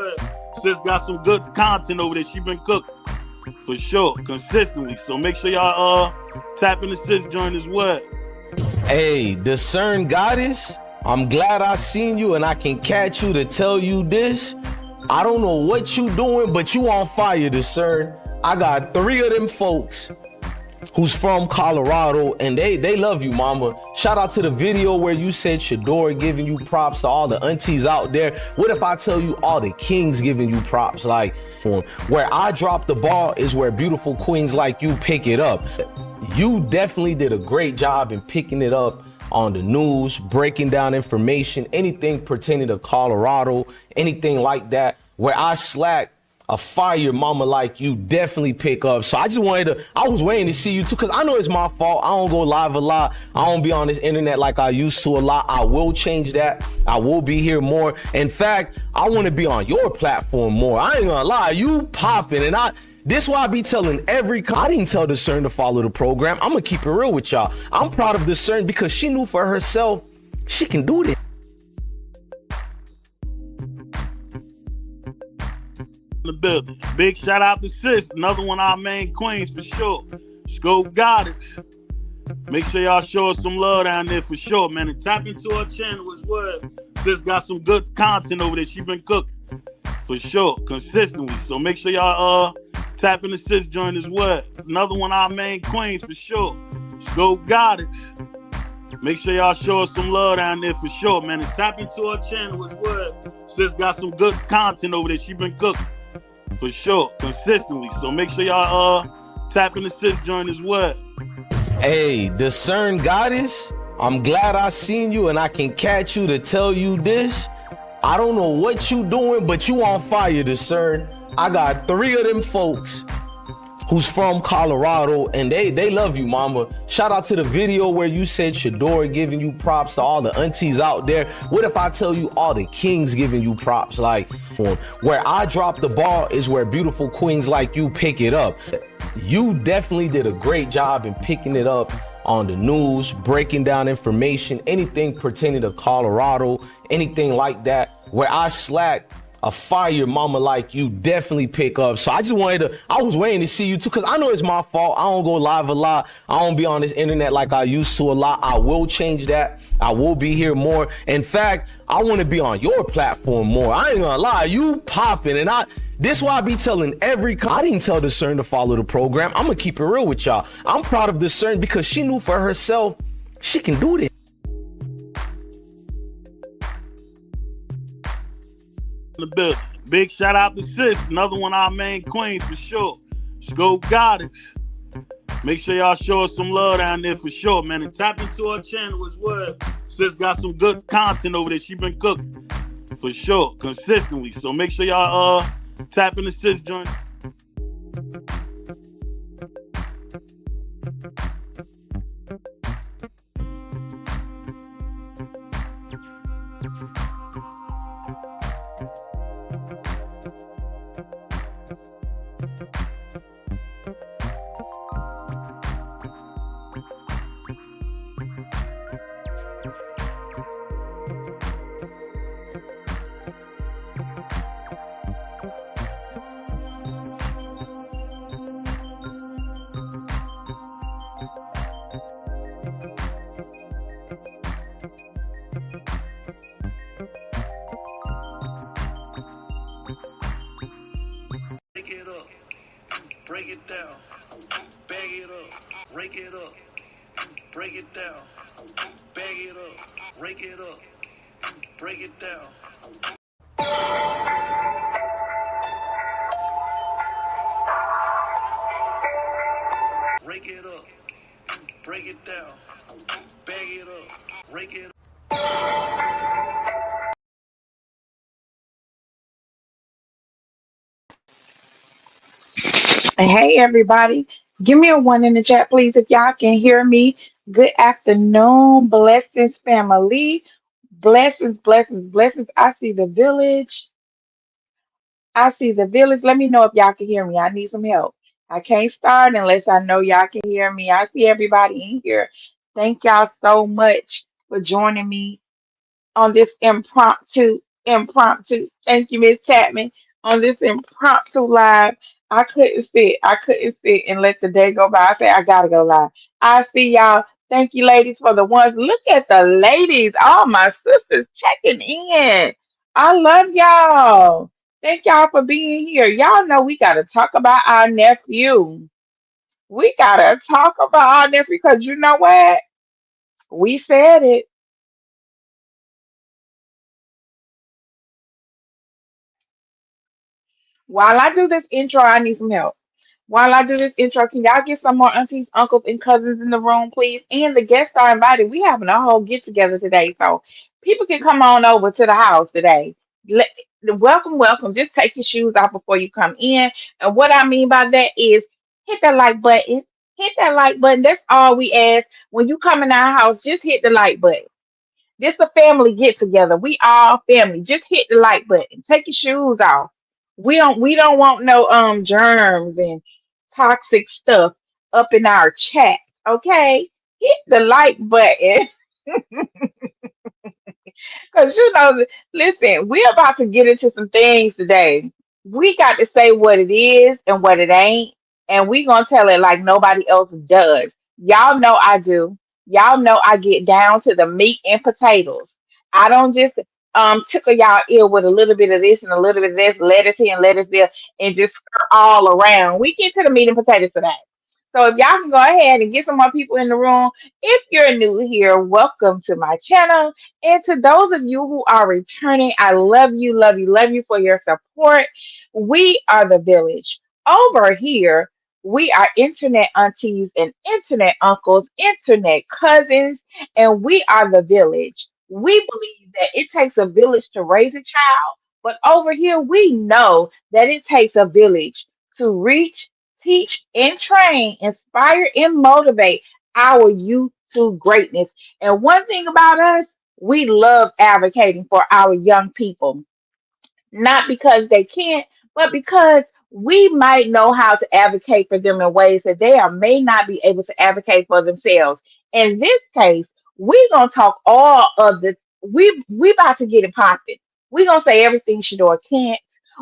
word. Sis got some good content over there. She been cooking for sure, consistently. So make sure y'all tap in the sis joint as well. Hey, discern goddess, I'm glad I seen you and I can catch you to tell you this. I don't know what you doing, but you on fire, discern. I got 3 of them folks who's from Colorado, and they love you, mama. Shout out to the video where you said Shedeur giving you props to all the aunties out there. What if I tell you all the kings giving you props? Like, where I drop the ball is where beautiful queens like you pick it up. You definitely did a great job in picking it up on the news, breaking down information, anything pertaining to Colorado, anything like that. Where I slack, a fire mama like you definitely pick up. So I was waiting to see you too, because I know it's my fault. I don't go live a lot. I don't be on this internet like I used to a lot. I will change that. I will be here more. In fact, I want to be on your platform more. I ain't gonna lie, you popping, and this why I be telling I didn't tell Discern to follow the program. I'm gonna keep it real with y'all. I'm proud of Discern because she knew for herself she can do this. The building. Big shout out to sis, another one of our main queens for sure. Scope Goddess. Make sure y'all show us some love down there for sure, man. And tap into her channel as well. Sis got some good content over there. She been cooking for sure, consistently. So make sure y'all tap in the sis joint as well. Another one of our main queens for sure. Scope Goddess. Make sure y'all show us some love down there for sure, man. And tap into her channel as well. Sis got some good content over there. She been cooking for sure, consistently. So make sure y'all tap in the sis joint as well. Hey, discern goddess, I'm glad I seen you and I can catch you to tell you this. I don't know what you doing, but you on fire, discern. I got 3 of them folks who's from Colorado, and they love you, mama. Shout out to the video where you said Shedeur giving you props to all the aunties out there. What if I tell you all the kings giving you props? Like, where I drop the ball is where beautiful queens like you pick it up. You definitely did a great job in picking it up on the news, breaking down information, anything pertaining to Colorado, anything like that. Where I slack, a fire mama like you definitely pick up. So I was waiting to see you too, because I know it's my fault. I don't go live a lot. I don't be on this internet like I used to a lot. I will change that. I will be here more. In fact, I want to be on your platform more. I ain't gonna lie, you popping, and this why I be telling I didn't tell Discern to follow the program. I'm gonna keep it real with y'all. I'm proud of Discern because she knew for herself she can do this. The building. Big shout out to sis, another one of our main queens for sure. Scope Goddess. Make sure y'all show us some love down there for sure, man. And tap into her channel as well. Sis got some good content over there. She been cooking for sure, consistently. So make sure y'all tap in the sis joint. Break it down, bag it up, rake it up, break it down, bag it up, rake it up, break it down. Rake it up, break it down, bag it up, rake it up. Hey everybody, give me a 1 in the chat, please, if y'all can hear me. Good afternoon, blessings, family. Blessings, blessings, blessings. I see the village. I see the village. Let me know if y'all can hear me. I need some help. I can't start unless I know y'all can hear me. I see everybody in here. Thank y'all so much for joining me on this impromptu impromptu. Thank you, Miss Chapman. On this impromptu live, I couldn't sit. I couldn't sit and let the day go by. I said, I gotta go live. I see y'all. Thank you, ladies, for the ones. Look at the ladies. All my sisters checking in. I love y'all. Thank y'all for being here. Y'all know we gotta talk about our nephew. We gotta talk about our nephew because you know what? We said it. While I do this intro, I need some help. While I do this intro, can y'all get some more aunties, uncles, and cousins in the room, please? And the guests are invited. We having a whole get together today, so people can come on over to the house today. Let, welcome, welcome. Just take your shoes off before you come in. And what I mean by that is hit that like button. Hit that like button. That's all we ask. When you come in our house, just hit the like button. Just a family get together. We all family. Just hit the like button. Take your shoes off. We don't want no germs and toxic stuff up in our chat. Okay? Hit the like button. Because listen, we're about to get into some things today. We got to say what it is and what it ain't, and we gonna tell it like nobody else does. Y'all know I do. Y'all know I get down to the meat and potatoes. I don't just tickle y'all ear with a little bit of this and a little bit of this, lettuce here and lettuce there, and just skirt all around. We get to the meat and potatoes today. So if y'all can go ahead and get some more people in the room. If you're new here, welcome to my channel. And to those of you who are returning, I love you, love you, love you for your support. We are the village. Over here, we are internet aunties and internet uncles, internet cousins, and we are the village. We believe that it takes a village to raise a child, but over here, we know that it takes a village to reach, teach, and train, inspire, and motivate our youth to greatness. And one thing about us, we love advocating for our young people, not because they can't, but because we might know how to advocate for them in ways that they are may not be able to advocate for themselves. In this case, we're gonna talk all of the we about to get it popping. We're gonna say everything Shedeur can't.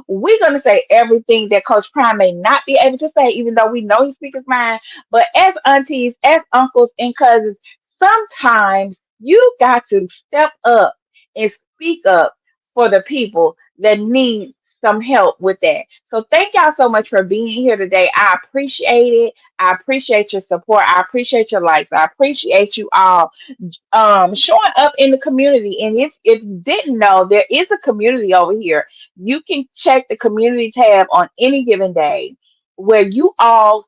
We're gonna say everything that Coach Prime may not be able to say, even though we know he speaks his mind. But as aunties, as uncles and cousins, sometimes you got to step up and speak up for the people that need some help with that. So thank y'all so much for being here today. I appreciate it. I appreciate your support. I appreciate your likes. I appreciate you all showing up in the community. And if you didn't know, there is a community over here. You can check the community tab on any given day where you all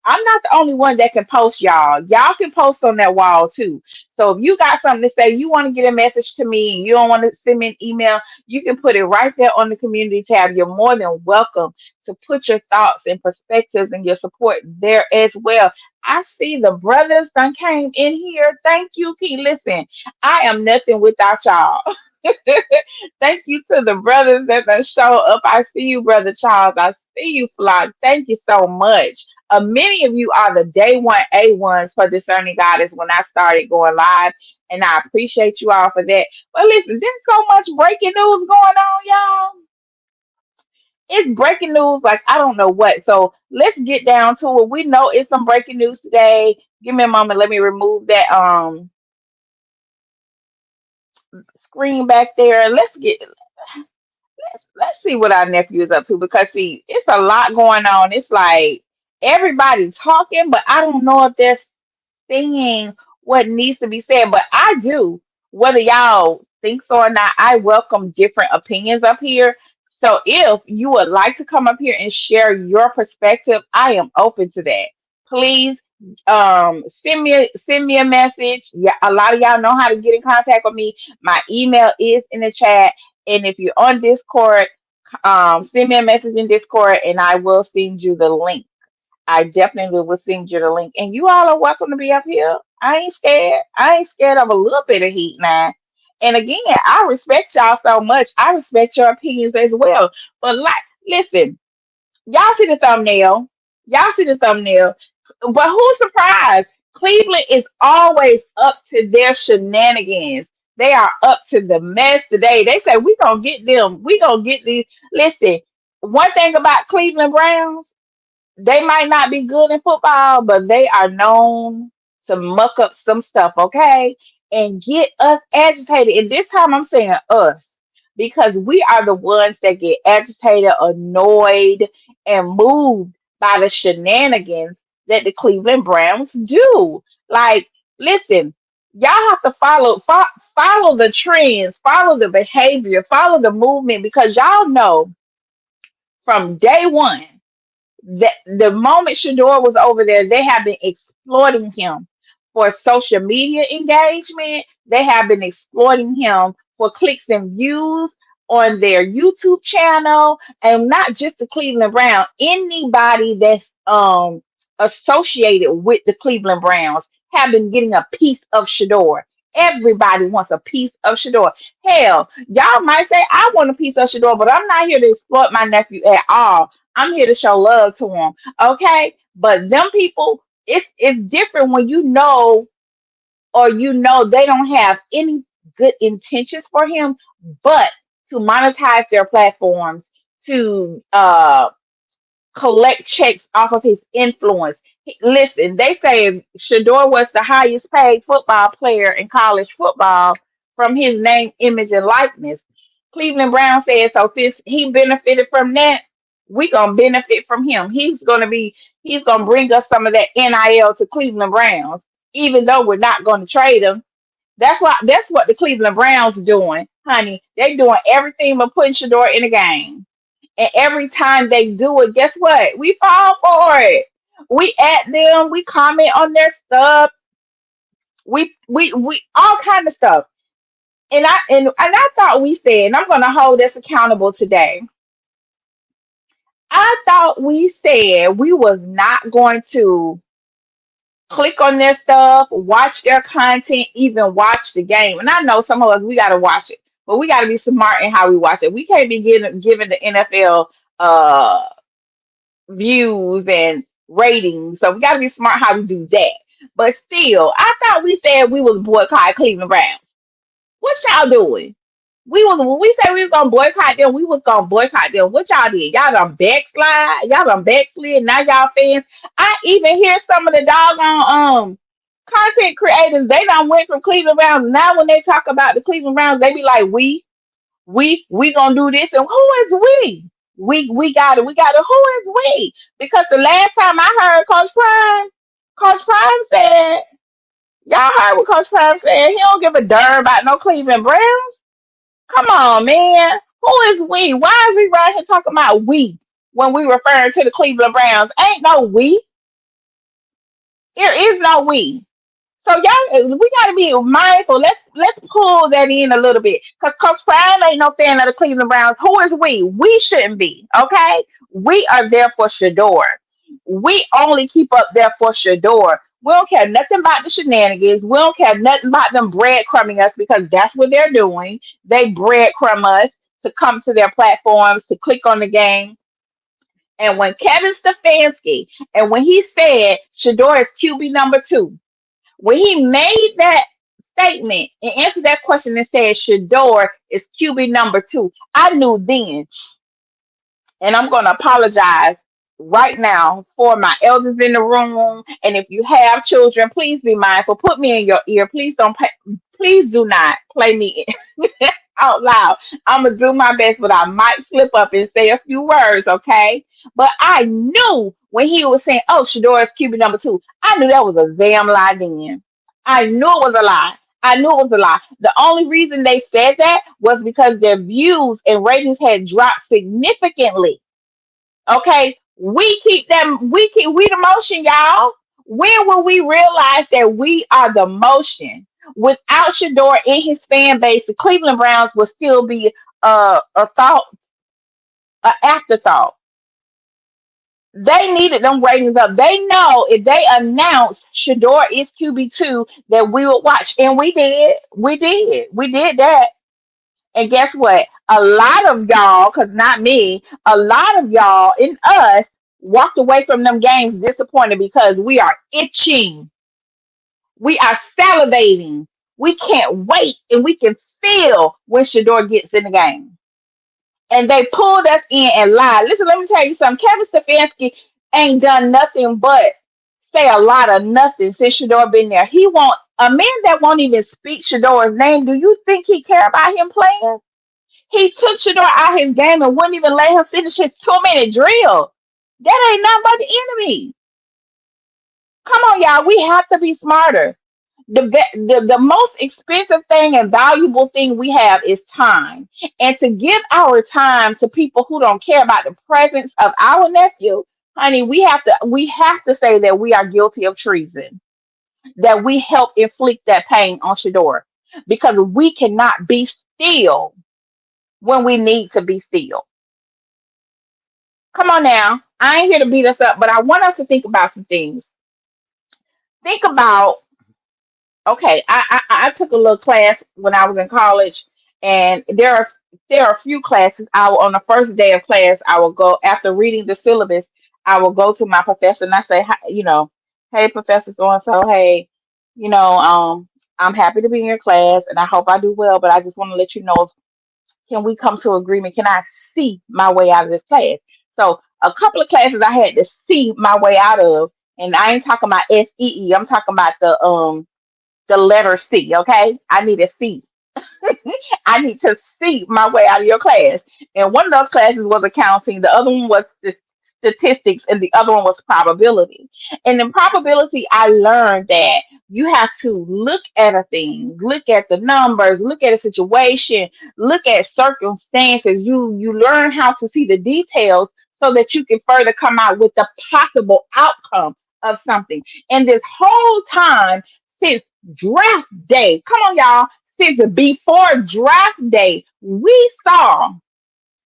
I'm not the only one that can post y'all. Y'all can post on that wall too. So if you got something to say, you want to get a message to me and you don't want to send me an email, you can put it right there on the community tab. You're more than welcome to put your thoughts and perspectives and your support there as well. I see the brothers done came in here. Thank you, Key. Listen, I am nothing without y'all. Thank you to the brothers that done show up. I see you, Brother Charles. I see you, Flock. Thank you so much. Many of you are the day one A1s for Discerning Goddess when I started going live, and I appreciate you all for that. But listen, there's so much breaking news going on, y'all. It's breaking news like I don't know what. So let's get down to it. We know it's some breaking news today. Give me a moment. Let me remove that screen back there. Let's see what our nephew is up to because see, it's a lot going on. It's like everybody talking, but I don't know if they're saying what needs to be said. But I do, whether y'all think so or not. I welcome different opinions up here. So if you would like to come up here and share your perspective, I am open to that. Please send me a message. Yeah, a lot of y'all know how to get in contact with me. My email is in the chat. And if you're on Discord, send me a message in Discord and I will send you the link. I definitely will send you the link. And you all are welcome to be up here. I ain't scared. I ain't scared of a little bit of heat now. And again, I respect y'all so much. I respect your opinions as well. But like, listen, y'all see the thumbnail. Y'all see the thumbnail. But who's surprised? Cleveland is always up to their shenanigans. They are up to the mess today. They say we gonna get them. We gonna get these. Listen, one thing about Cleveland Browns, they might not be good in football, but they are known to muck up some stuff, okay? And get us agitated. And this time I'm saying us because we are the ones that get agitated, annoyed, and moved by the shenanigans that the Cleveland Browns do. Like, listen, y'all have to follow the trends, follow the behavior, follow the movement because y'all know from day one the moment Shedeur was over there, they have been exploiting him for social media engagement. They have been exploiting him for clicks and views on their YouTube channel, and not just the Cleveland Browns. Anybody that's associated with the Cleveland Browns have been getting a piece of Shedeur. Everybody wants a piece of Shedeur. Hell, y'all might say I want a piece of Shedeur, but I'm not here to exploit my nephew at all. I'm here to show love to them. Okay. But them people, it's different when you know or you know they don't have any good intentions for him, but to monetize their platforms, to collect checks off of his influence. Listen, they say Shedeur was the highest paid football player in college football from his name, image, and likeness. Cleveland Brown said so. Since he benefited from that, we gonna benefit from him. He's gonna bring us some of that NIL to Cleveland Browns, even though we're not gonna trade him. That's what the Cleveland Browns doing, honey. They doing everything but putting Shedeur in the game. And every time they do it, guess what? We fall for it. We at them, we comment on their stuff, we all kind of stuff. And I thought we said, and I'm gonna hold us accountable today. I thought we said we was not going to click on their stuff, watch their content, even watch the game. And I know some of us we gotta watch it, but we gotta be smart in how we watch it. We can't be giving the NFL views and ratings. So we got to be smart how we do that. But still, I thought we said we was boycott Cleveland Browns. What y'all doing? We was when we said we was gonna boycott them, we was gonna boycott them. What y'all did? Y'all done backslide, y'all done backslid, now y'all fans. I even hear some of the doggone content creators, they done went from Cleveland Browns. Now when they talk about the Cleveland Browns, they be like, we gonna do this, and who is we? We got it. We got it. Who is we? Because the last time I heard Coach Prime said, y'all heard what Coach Prime said. He don't give a darn about no Cleveland Browns. Come on, man. Who is we? Why is we right here talking about we when we referring to the Cleveland Browns? Ain't no we. There is no we. So y'all, we gotta be mindful. Let's pull that in a little bit, because Coach Prime ain't no fan of the Cleveland Browns. Who is we? We shouldn't be. Okay, we are there for Shedeur. We only keep up there for Shedeur. We don't care nothing about the shenanigans. We don't care nothing about them breadcrumbing us, because that's what they're doing. They breadcrumb us to come to their platforms to click on the game. And when Kevin Stefanski and when he said Shedeur is QB number 2, when he made that statement and answered that question and said Shedeur is QB number 2, I knew then, and I'm going to apologize right now for my elders in the room. And if you have children, please be mindful. Put me in your ear. Please do not play me out loud. I'm gonna do my best, but I might slip up and say a few words, okay? But I knew when he was saying, "Oh, Shedeur is QB number 2," I knew that was a damn lie. Then I knew it was a lie. I knew it was a lie. The only reason they said that was because their views and ratings had dropped significantly. Okay, we the motion, y'all. When will we realize that we are the motion? Without Shedeur in his fan base, the Cleveland Browns will still be a thought, an afterthought. They needed them ratings up. They know if they announce Shedeur is QB2 that we will watch, and we did. We did that. And guess what? A lot of y'all, because not me, a lot of y'all in us walked away from them games disappointed because we are itching. We are salivating. We can't wait, and we can feel when Shedeur gets in the game. And they pulled us in and lied. Listen, let me tell you something. Kevin Stefanski ain't done nothing but say a lot of nothing since Shedeur been there. He won't a man that won't even speak Shedeur's name. Do you think he care about him playing? He took Shedeur out his game and wouldn't even let him finish his 2-minute drill. That ain't nothing but the enemy. Come on, y'all. We have to be smarter. The most expensive thing and valuable thing we have is time. And to give our time to people who don't care about the presence of our nephew, honey, we have to say that we are guilty of treason, that we help inflict that pain on Shedeur, because we cannot be still when we need to be still. Come on now. I ain't here to beat us up, but I want us to think about some things. Think about, okay, I took a little class when I was in college, and there are a few classes. On the first day of class, I will go after reading the syllabus. I will go to my professor and I say, "Hi, hey, Professor so and so, hey, you know, I'm happy to be in your class, and I hope I do well. But I just want to let you know, can we come to agreement? Can I see my way out of this class?" So a couple of classes I had to see my way out of, and I ain't talking about SEE. I'm talking about the letter C, okay? I need a C. I need to see my way out of your class. And one of those classes was accounting, the other one was statistics, and the other one was probability. And in probability, I learned that you have to look at a thing, look at the numbers, look at a situation, look at circumstances. You learn how to see the details so that you can further come out with the possible outcome of something. And this whole time since draft day, come on, y'all, since before draft day, we saw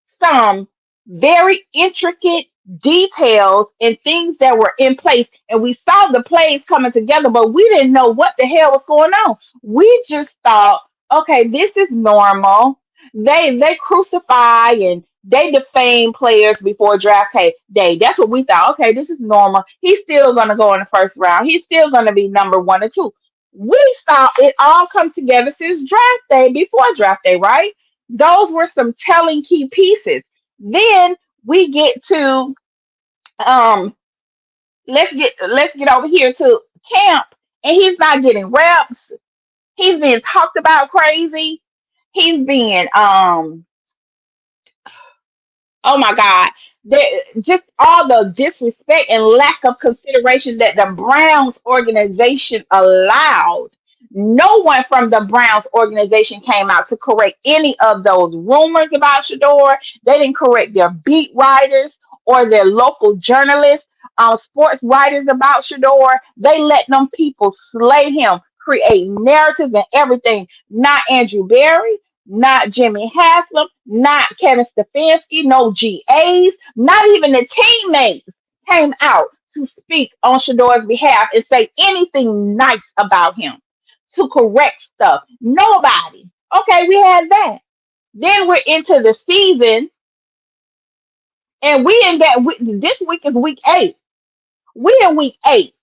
some very intricate details and things that were in place, and we saw the plays coming together, but we didn't know what the hell was going on. We just thought, okay, this is normal. They crucify and they defame players before day. That's what we thought. Okay, this is normal. He's still gonna go in the first round. He's still gonna be number 1 or 2. We saw it all come together since draft day, before draft day, right? Those were some telling key pieces. Then we get to um let's get over here to camp, and he's not getting reps. He's being talked about crazy. He's being oh my God, just all the disrespect and lack of consideration that the Browns organization allowed. No one from the Browns organization came out to correct any of those rumors about Shedeur. They didn't correct their beat writers or their local journalists, sports writers about Shedeur. They let them people slay him, create narratives and everything. Not Andrew Berry, not Jimmy Haslam, not Kevin Stefanski, no GAs, not even the teammates came out to speak on Shedeur's behalf and say anything nice about him, to correct stuff. Nobody. Okay, we had that. Then we're into the season, and we in that. This week is week 8. We in week 8.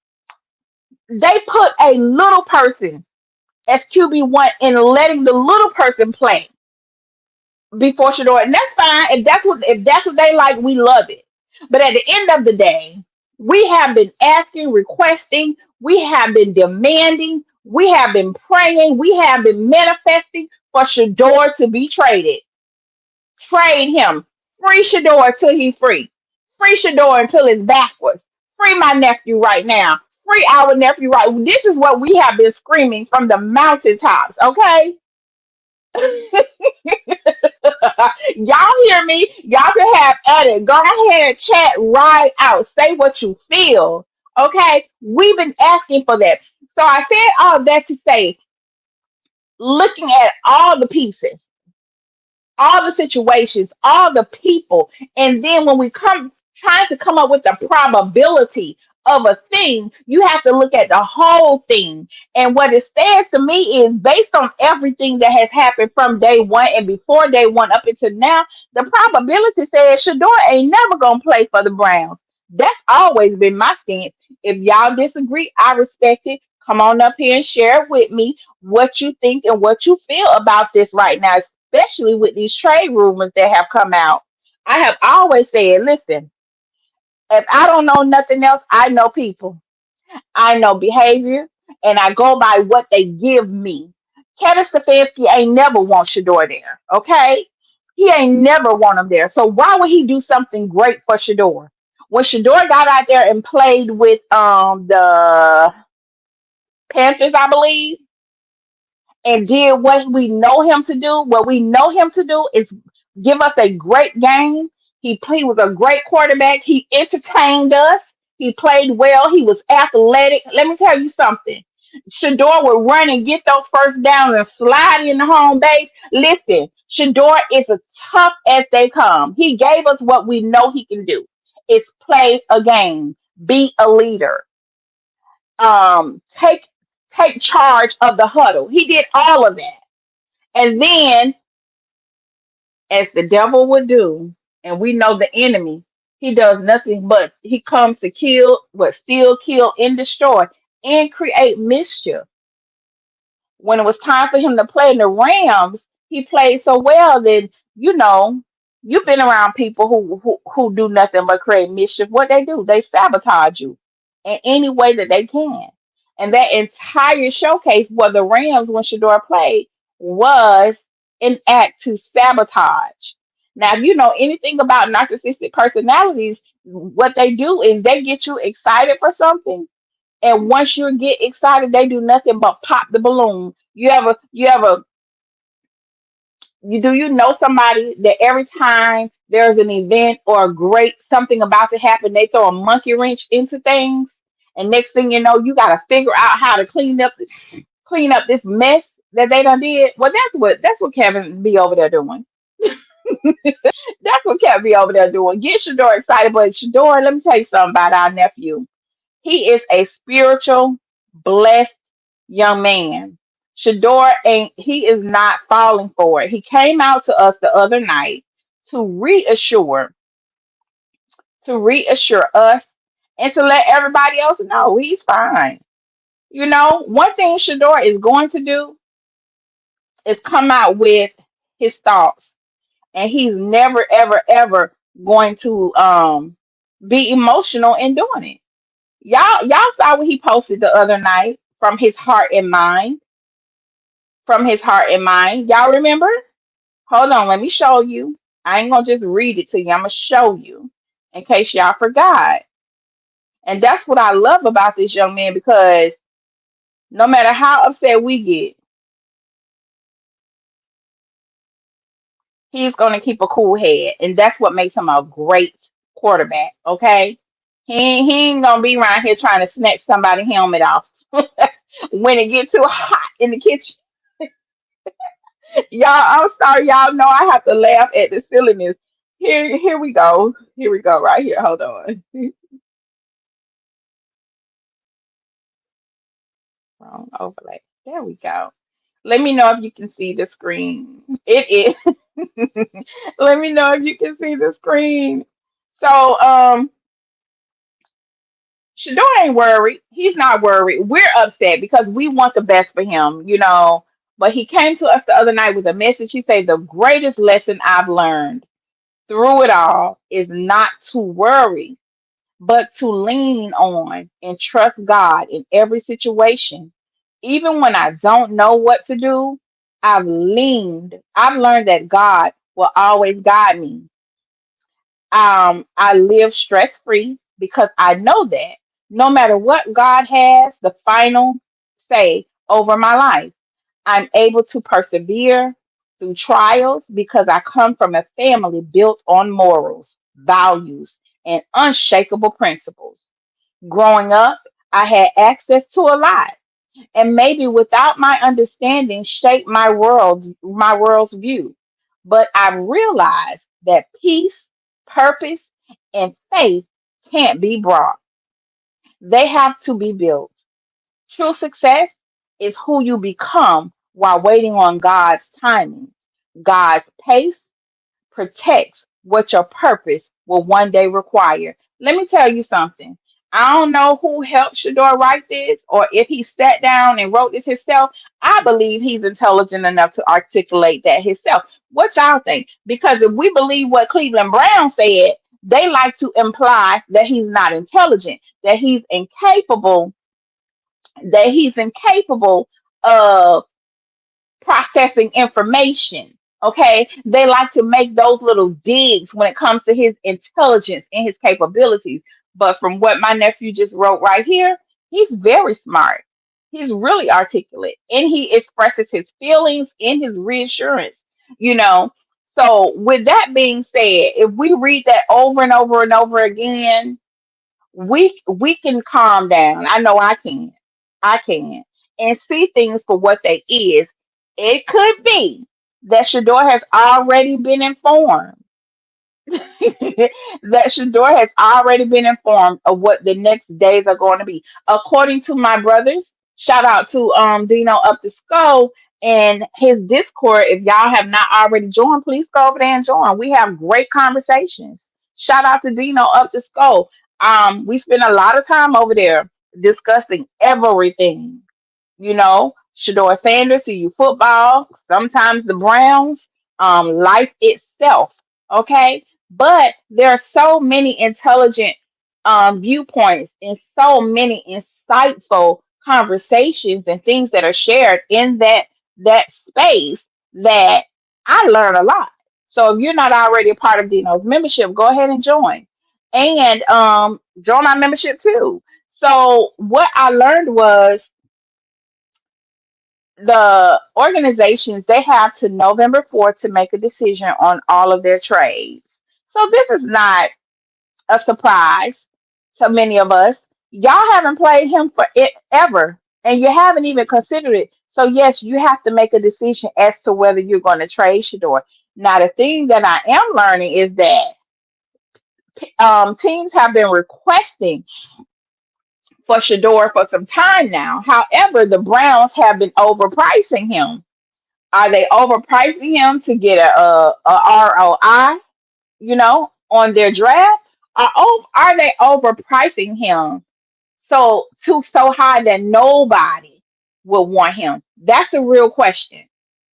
They put a little person as QB1 and letting the little person play before Shedeur, and that's fine. If that's what they like, we love it. But at the end of the day, we have been asking, requesting, we have been demanding, we have been praying, we have been manifesting for Shedeur to be traded. Trade him. Free Shedeur till he's free. Free Shedeur until it's backwards. Free my nephew right now. Free our nephew right. This is what we have been screaming from the mountaintops, okay? Y'all hear me? Y'all can have at it. Go ahead and chat right out. Say what you feel. Okay? We've been asking for that. So I said all that to say, looking at all the pieces, all the situations, all the people, and then when we come trying to come up with the probability of a thing, you have to look at the whole thing. And what it says to me is, based on everything that has happened from day one and before day one up until now, the probability says Shedeur ain't never gonna play for the Browns. That's always been my stance. If y'all disagree, I respect it. Come on up here and share with me what you think and what you feel about this right now, especially with these trade rumors that have come out. I have always said, listen, if I don't know nothing else, I know people. I know behavior, and I go by what they give me. Kevin Stefanski ain't never want Shedeur there, okay? He ain't never want him there. So why would he do something great for Shedeur? When Shedeur got out there and played with the Panthers, I believe, and did what we know him to do. What we know him to do is give us a great game. He was a great quarterback. He entertained us. He played well. He was athletic. Let me tell you something. Shedeur would run and get those first downs and slide in the home base. Listen, Shedeur is as tough as they come. He gave us what we know he can do. It's play a game, be a leader, take charge of the huddle. He did all of that. And then, as the devil would do, and we know the enemy, he does nothing but he comes to kill, but steal, kill, and destroy, and create mischief. When it was time for him to play in the Rams, he played so well that you've been around people who do nothing but create mischief. What they do, they sabotage you in any way that they can. And that entire showcase where the Rams, when Shedeur played, was an act to sabotage. Now, if you know anything about narcissistic personalities, what they do is they get you excited for something, and once you get excited, they do nothing but pop the balloon. You know somebody that every time there's an event or a great something about to happen, they throw a monkey wrench into things, and next thing you know, you got to figure out how to clean up this mess that they done did. Well, that's what Kevin be over there doing. That's what Kevin be over there doing. Get Shedeur excited, but Shedeur, let me tell you something about our nephew. He is a spiritual, blessed young man. Shedeur ain't he is not falling for it. He came out to us the other night to reassure, to reassure us and to let everybody else know he's fine. One thing Shedeur is going to do is come out with his thoughts. And he's never, ever, ever going to be emotional in doing it. Y'all saw what he posted the other night from his heart and mind. From his heart and mind. Y'all remember? Hold on, let me show you. I ain't gonna just read it to you. I'm gonna show you in case y'all forgot. And that's what I love about this young man because no matter how upset we get, he's gonna keep a cool head. And that's what makes him a great quarterback. Okay. He ain't gonna be around here trying to snatch somebody's helmet off when it get too hot in the kitchen. Y'all, I'm sorry, y'all know I have to laugh at the silliness. Here we go. Here we go, right here. Hold on. Wrong overlay. There we go. Let me know if you can see the screen. It is. Let me know if you can see the screen. So, Shador ain't worried. He's not worried. We're upset because we want the best for him. But he came to us the other night with a message. He said, the greatest lesson I've learned through it all is not to worry, but to lean on and trust God in every situation. Even when I don't know what to do, I've learned that God will always guide me. I live stress free because I know that no matter what, God has the final say over my life. I'm able to persevere through trials because I come from a family built on morals, values, and unshakable principles. Growing up, I had access to a lot, and maybe without my understanding shaped my world's view. But I realized that peace, purpose, and faith can't be brought. They have to be built. True success is who you become while waiting on God's timing. God's pace protects what your purpose will one day require. Let me tell you something. I don't know who helped Shedeur write this or if he sat down and wrote this himself. I believe he's intelligent enough to articulate that himself. What y'all think? Because if we believe what Cleveland Brown said, they like to imply that he's not intelligent, that he's incapable of processing information. Okay, they like to make those little digs when it comes to his intelligence and his capabilities. But from what my nephew just wrote right here, he's very smart. He's really articulate and he expresses his feelings in his reassurance, you know. So, with that being said, if we read that over and over and over again, we can calm down. I know I can and see things for what they is. It could be that Shador has already been informed. That Shador has already been informed of what the next days are going to be. According to my brothers, shout out to Dino up the skull and his Discord. If y'all have not already joined, please go over there and join. We have great conversations. Shout out to Dino up the skull. We spend a lot of time over there discussing everything, Shador Sanders, CU football, sometimes the Browns, life itself. Okay. But there are so many intelligent viewpoints and so many insightful conversations and things that are shared in that space that I learn a lot. So if you're not already a part of Dino's membership, go ahead and join. And join my membership too. So what I learned was the organizations they have to November 4th to make a decision on all of their trades. So this is not a surprise to many of us. Y'all haven't played him for it ever, and you haven't even considered it. So yes, you have to make a decision as to whether you're going to trade Shador. Now, the thing that I am learning is that teams have been requesting for Shador for some time now. However, the Browns have been overpricing him. Are they overpricing him to get a ROI, on their draft? Are they overpricing him so high that nobody will want him? That's a real question.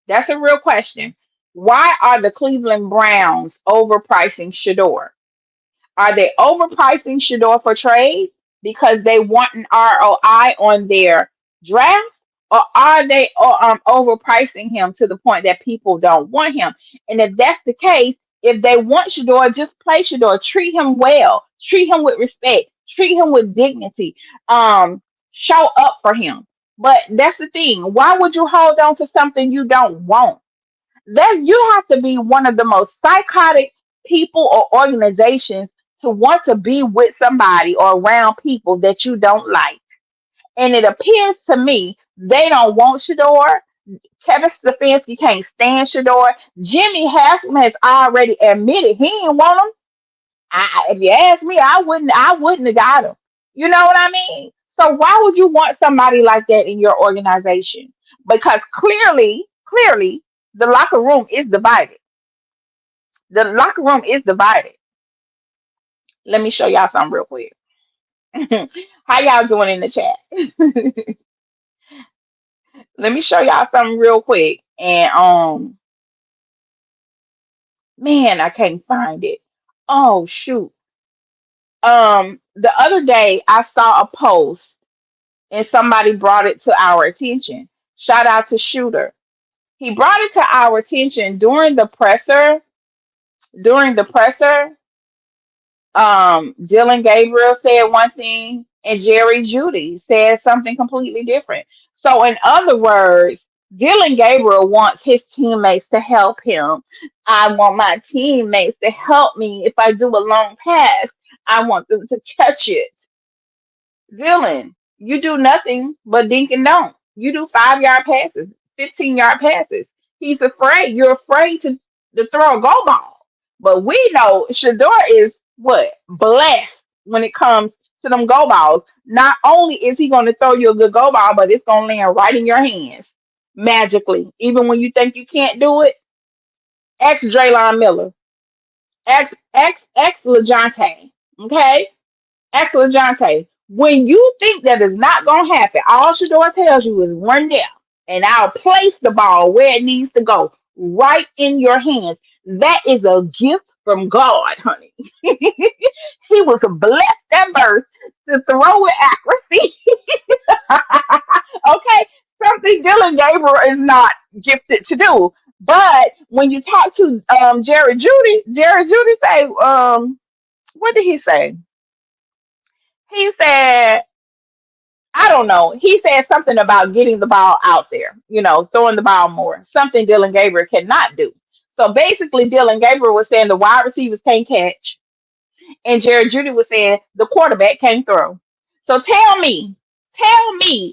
That's a real question. Why are the Cleveland Browns overpricing Shador? Are they overpricing Shador for trade because they want an ROI on their draft? Or are they overpricing him to the point that people don't want him? And if that's the case, if they want Shador, just play Shador. Treat him well. Treat him with respect. Treat him with dignity. Show up for him. But that's the thing. Why would you hold on to something you don't want? Then you have to be one of the most psychotic people or organizations to want to be with somebody or around people that you don't like. And it appears to me they don't want Shador. Kevin Stefanski can't stand Shador. Jimmy Haslam has already admitted he didn't want him. If you ask me, I wouldn't have got him. You know what I mean? So why would you want somebody like that in your organization? Because clearly, the locker room is divided. The locker room is divided. Let me show y'all something real quick. How y'all doing in the chat? Let me show y'all something real quick. And man, I can't find it. Oh shoot. The other day I saw a post and somebody brought it to our attention. Shout out to Shooter. He brought it to our attention during the presser. Dylan Gabriel said one thing and Jerry Judy said something completely different. So, in other words, Dylan Gabriel wants his teammates to help him. I want my teammates to help me if I do a long pass. I want them to catch it. Dylan, you do nothing but dink and dunk. You do 5 yard passes, 15 yard passes. He's afraid. You're afraid to throw a go ball. But we know Shador is what? Blessed when it comes to them go balls. Not only is he going to throw you a good go ball, but it's going to land right in your hands magically. Even when you think you can't do it, ex Draylon Miller, ex LeJontay. Okay? Excellent, Jonte. When you think that is not going to happen, all Shedeur tells you is run there, and I'll place the ball where it needs to go, right in your hands. That is a gift from God, honey. He was blessed at birth to throw with accuracy. Okay, something Dylan Gabriel is not gifted to do. But when you talk to Jerry Judy say, what did he say? He said, I don't know. He said something about getting the ball out there, throwing the ball more, something Dylan Gabriel cannot do. So basically, Dylan Gabriel was saying the wide receivers can't catch, and Jared Judy was saying the quarterback can't throw. So tell me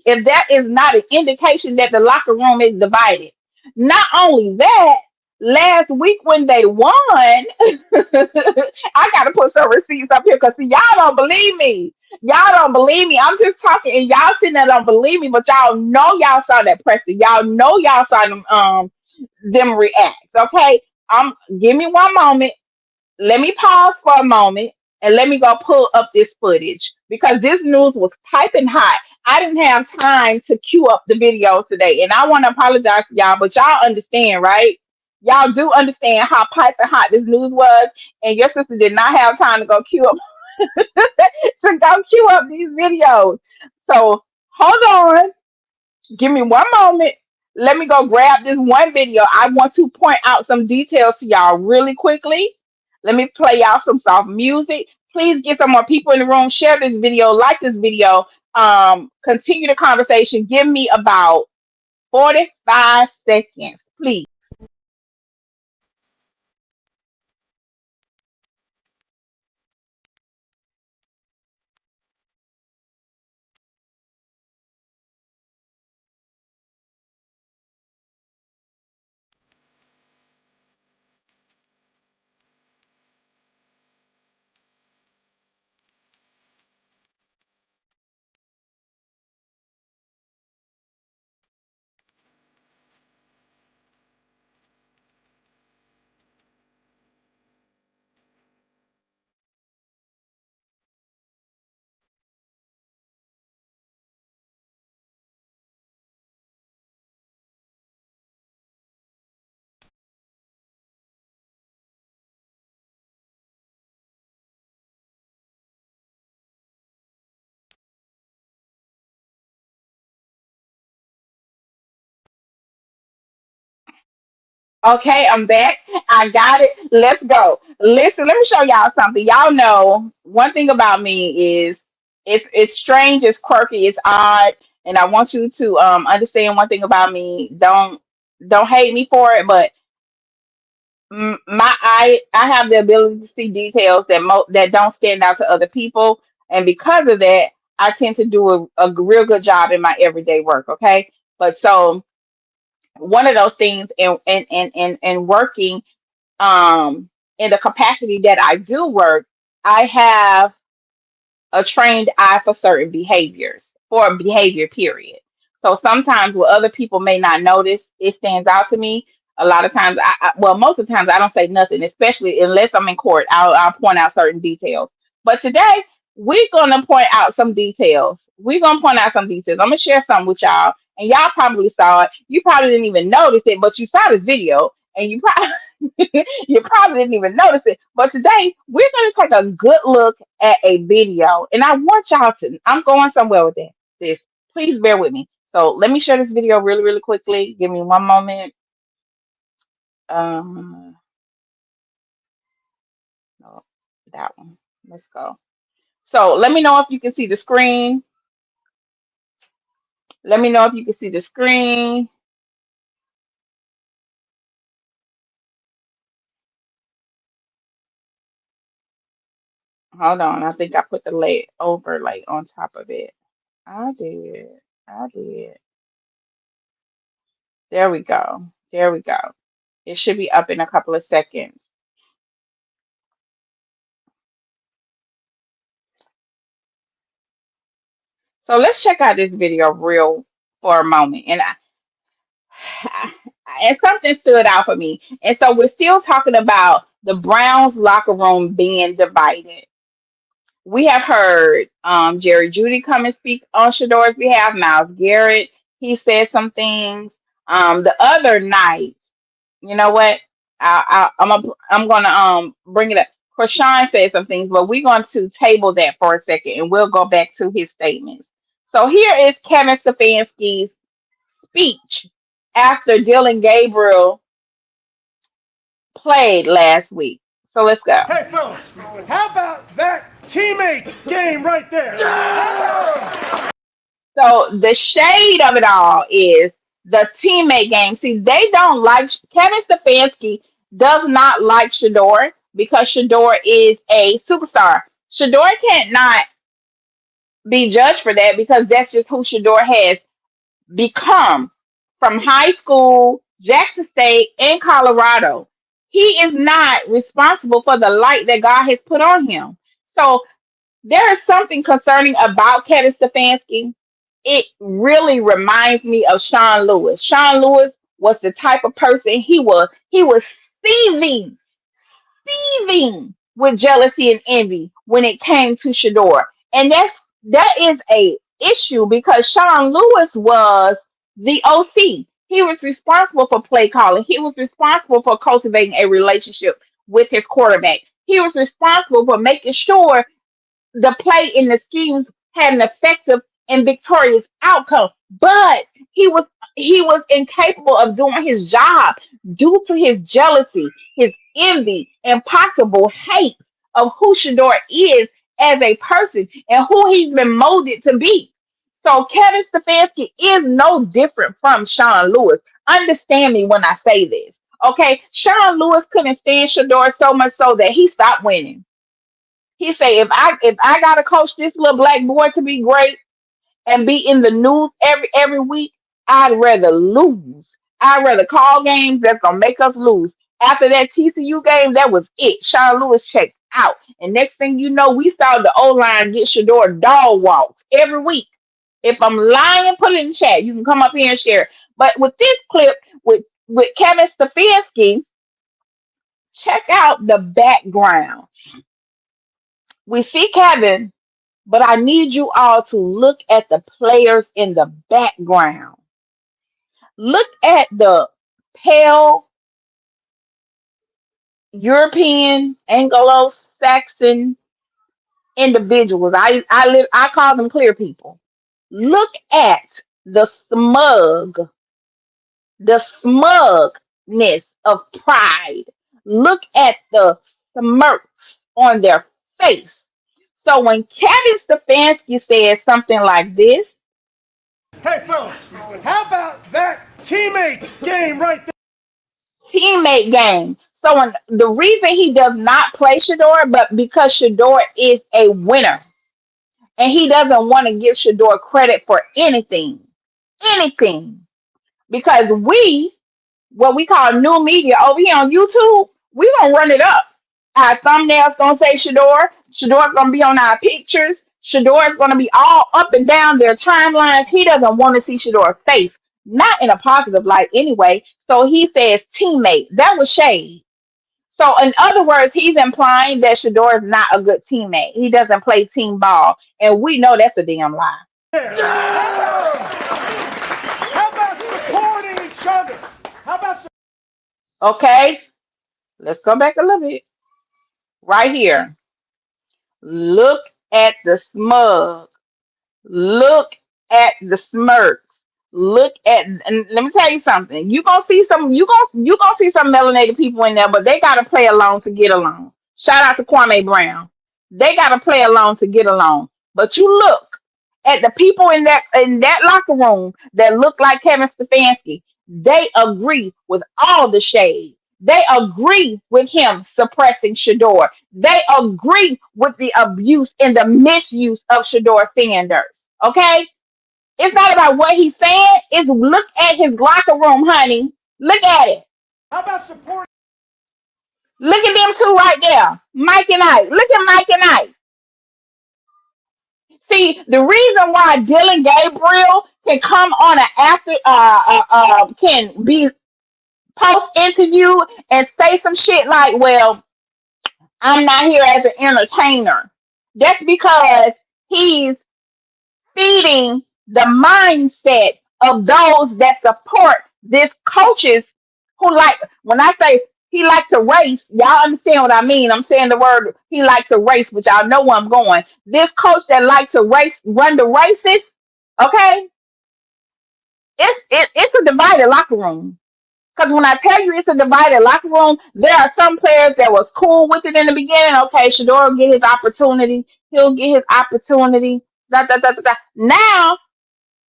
if that is not an indication that the locker room is divided. Not only that, last week when they won, I gotta put some receipts up here because y'all don't believe me. Y'all don't believe me. I'm just talking and y'all sitting there don't believe me, but y'all know y'all saw that pressure. Y'all know y'all saw them react. Okay. Give me one moment. Let me pause for a moment and let me go pull up this footage because this news was piping hot. I didn't have time to queue up the video today, and I want to apologize to y'all, but y'all understand, right? Y'all do understand how piping hot this news was, and your sister did not have time to go queue up to go queue up these videos. So hold on. Give me one moment. Let me go grab this one video. I want to point out some details to y'all really quickly. Let me play y'all some soft music. Please get some more people in the room. Share this video. Like this video. Continue the conversation. Give me about 45 seconds, please. Okay, I'm back. I got it. Let's go. Listen, let me show y'all something. Y'all know one thing about me is it's strange, it's quirky, it's odd, and I want you to understand one thing about me. Don't hate me for it, but my I have the ability to see details that don't stand out to other people, and because of that, I tend to do a real good job in my everyday work. Okay, but so one of those things in working in the capacity that I do work, I have a trained eye for certain behaviors, for a behavior period. So sometimes what other people may not notice, it stands out to me. A lot of times, well, most of the times I don't say nothing, especially unless I'm in court. I'll point out certain details. But today we're gonna point out some details. We're gonna point out some details. I'm gonna share something with y'all, and y'all probably saw it. You probably didn't even notice it, but you saw this video, and you probably you probably didn't even notice it. But today we're gonna take a good look at a video, and I want y'all to. I'm going somewhere with this. Please bear with me. So let me share this video really, really quickly. Give me one moment. Um, no, that one. Let's go. So let me know if you can see the screen. Let me know if you can see the screen. Hold on. I think I put the lay overlay on top of it. I did. I did. There we go. There we go. It should be up in a couple of seconds. So let's check out this video real for a moment. And something stood out for me. And so we're still talking about the Browns locker room being divided. We have heard Jerry Judy come and speak on Shadeur's behalf. Miles Garrett, he said some things. The other night, you know what? I'm gonna bring it up. Krishan said some things, but we're going to table that for a second, and we'll go back to his statements. So here is Kevin Stefanski's speech after Dylan Gabriel played last week. So let's go. Hey, fellas, how about that teammate game right there? So the shade of it all is the teammate game. See, they don't like Kevin Stefanski does not like Shedeur because Shedeur is a superstar. Shedeur can't not be judged for that because that's just who Shedeur has become from high school, Jackson State, and Colorado. He is not responsible for the light that God has put on him. So there is something concerning about Kevin Stefanski. It really reminds me of Sean Lewis. Sean Lewis was the type of person he was seething, seething with jealousy and envy when it came to Shedeur. And that is a issue because Sean Lewis was the OC. He was responsible for play calling. He was responsible for cultivating a relationship with his quarterback. He was responsible for making sure the play in the schemes had an effective and victorious outcome. But he was incapable of doing his job due to his jealousy, his envy, and possible hate of who Shedeur is as a person and who he's been molded to be. So Kevin Stefanski is no different from Sean Lewis. Understand me when I say this. Okay, Sean Lewis couldn't stand Shedeur so much so that he stopped winning. He said, if I gotta coach this little black boy to be great and be in the news every week, I'd rather lose. I'd rather call games that's gonna make us lose. After that TCU game, that was it. Sean Lewis checked out. And next thing you know, we saw the O line get Shedeur dog walks every week. If I'm lying, put it in the chat. You can come up here and share. But with this clip with Kevin Stefanski, check out the background. We see Kevin, but I need you all to look at the players in the background. Look at the pale European Anglo-Saxon individuals. I call them clear people. Look at the smugness of pride. Look at the smirks on their face. So when Kevin Stefanski says something like this, Hey, fellas, how about that teammate game right there? teammate game. So when, the reason he does not play Shedeur, but because Shedeur is a winner, and he doesn't want to give Shedeur credit for anything, because what we call new media over here on YouTube, we gonna run it up. Our thumbnails gonna say Shedeur. Shedeur's gonna be on our pictures. Shedeur's gonna be all up and down their timelines. He doesn't want to see Shedeur's face, not in a positive light anyway. So he says teammate. That was shade. So in other words, he's implying that Shedeur is not a good teammate. He doesn't play team ball, and we know that's a damn lie. How about supporting each other? How about Okay, let's go back a little bit. Right here. Look at the smug. Look at the smirks. Look at, and let me tell you something. You gonna see some melanated people in there, but they gotta play along to get along. Shout out to Kwame Brown. They gotta play along to get along. But you look at the people in that locker room that look like Kevin Stefanski. They agree with all the shade. They agree with him suppressing Shedeur. They agree with the abuse and the misuse of Shedeur Sanders. Okay? It's not about what he's saying. It's look at his locker room, honey. Look at it. how about supporting? Look at them two right there. Mike and Ike. Look at Mike and Ike. See, the reason why Dylan Gabriel can come on an after can be post interview and say some shit like, well, I'm not here as an entertainer. That's because he's feeding the mindset of those that support this coaches who like when I say he like to race, y'all understand what I mean. I'm saying the word he like to race, but y'all know where I'm going. This coach that like to race, run the races, okay, it's a divided locker room. Because when I tell you it's a divided locker room, there are some players that was cool with it in the beginning. Okay, Shedeur will get his opportunity. He'll get his opportunity. Da, da, da, da, da. Now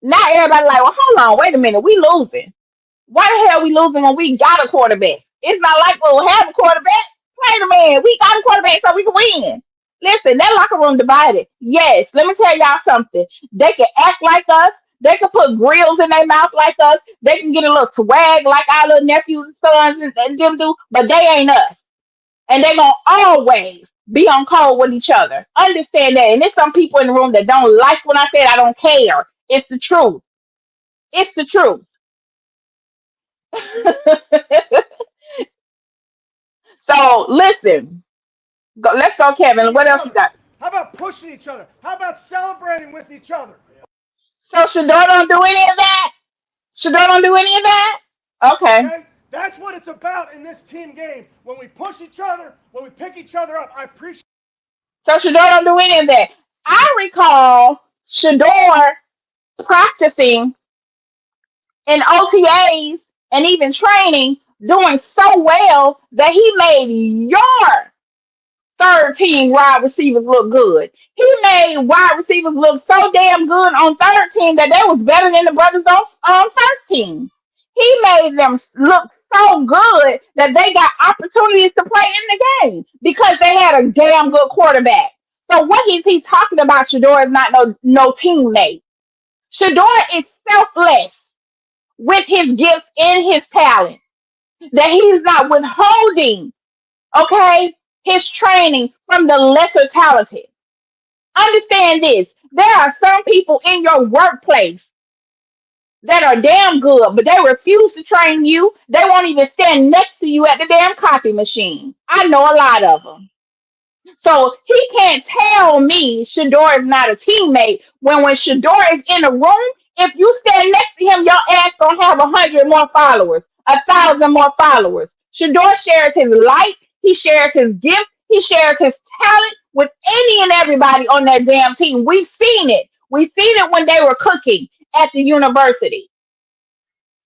everybody like, well, hold on, wait a minute, we losing. Why the hell we losing when we got a quarterback? It's not like we'll have a quarterback. Wait a minute, we got a quarterback so we can win. Listen, that locker room divided. Yes, let me tell y'all something. They can act like us. They can put grills in their mouth like us. They can get a little swag like our little nephews and sons and them do, but they ain't us. And they gonna always be on call with each other. Understand that. And there's some people in the room that don't like when I said I don't care. It's the truth. It's the truth. So listen, let's go, Kevin. What Each else you other. got? How about pushing each other? How about celebrating with each other? So Shedeur don't do any of that? Shedeur don't do any of that? Okay. Okay? That's what it's about in this team game. When we push each other, when we pick each other up, I appreciate. So Shedeur don't do any of that. I recall Shedeur practicing in OTAs and even training, doing so well that he made your third team wide receivers look good. He made wide receivers look so damn good on third team that they was better than the brothers on first team. He made them look so good that they got opportunities to play in the game because they had a damn good quarterback. So what is he talking about? Shedeur is not no teammate. Shedeur is selfless with his gifts and his talent. That he's not withholding, okay, his training from the lesser talented. Understand this. There are some people in your workplace that are damn good, but they refuse to train you. They won't even stand next to you at the damn copy machine. I know a lot of them. So he can't tell me Shedeur is not a teammate when Shedeur is in a room. If you stand next to him, your ass gonna have 100 more followers, 1,000 more followers. Shedeur shares his light, he shares his gift, he shares his talent with any and everybody on that damn team. We've seen it. We've seen it when they were cooking at the university.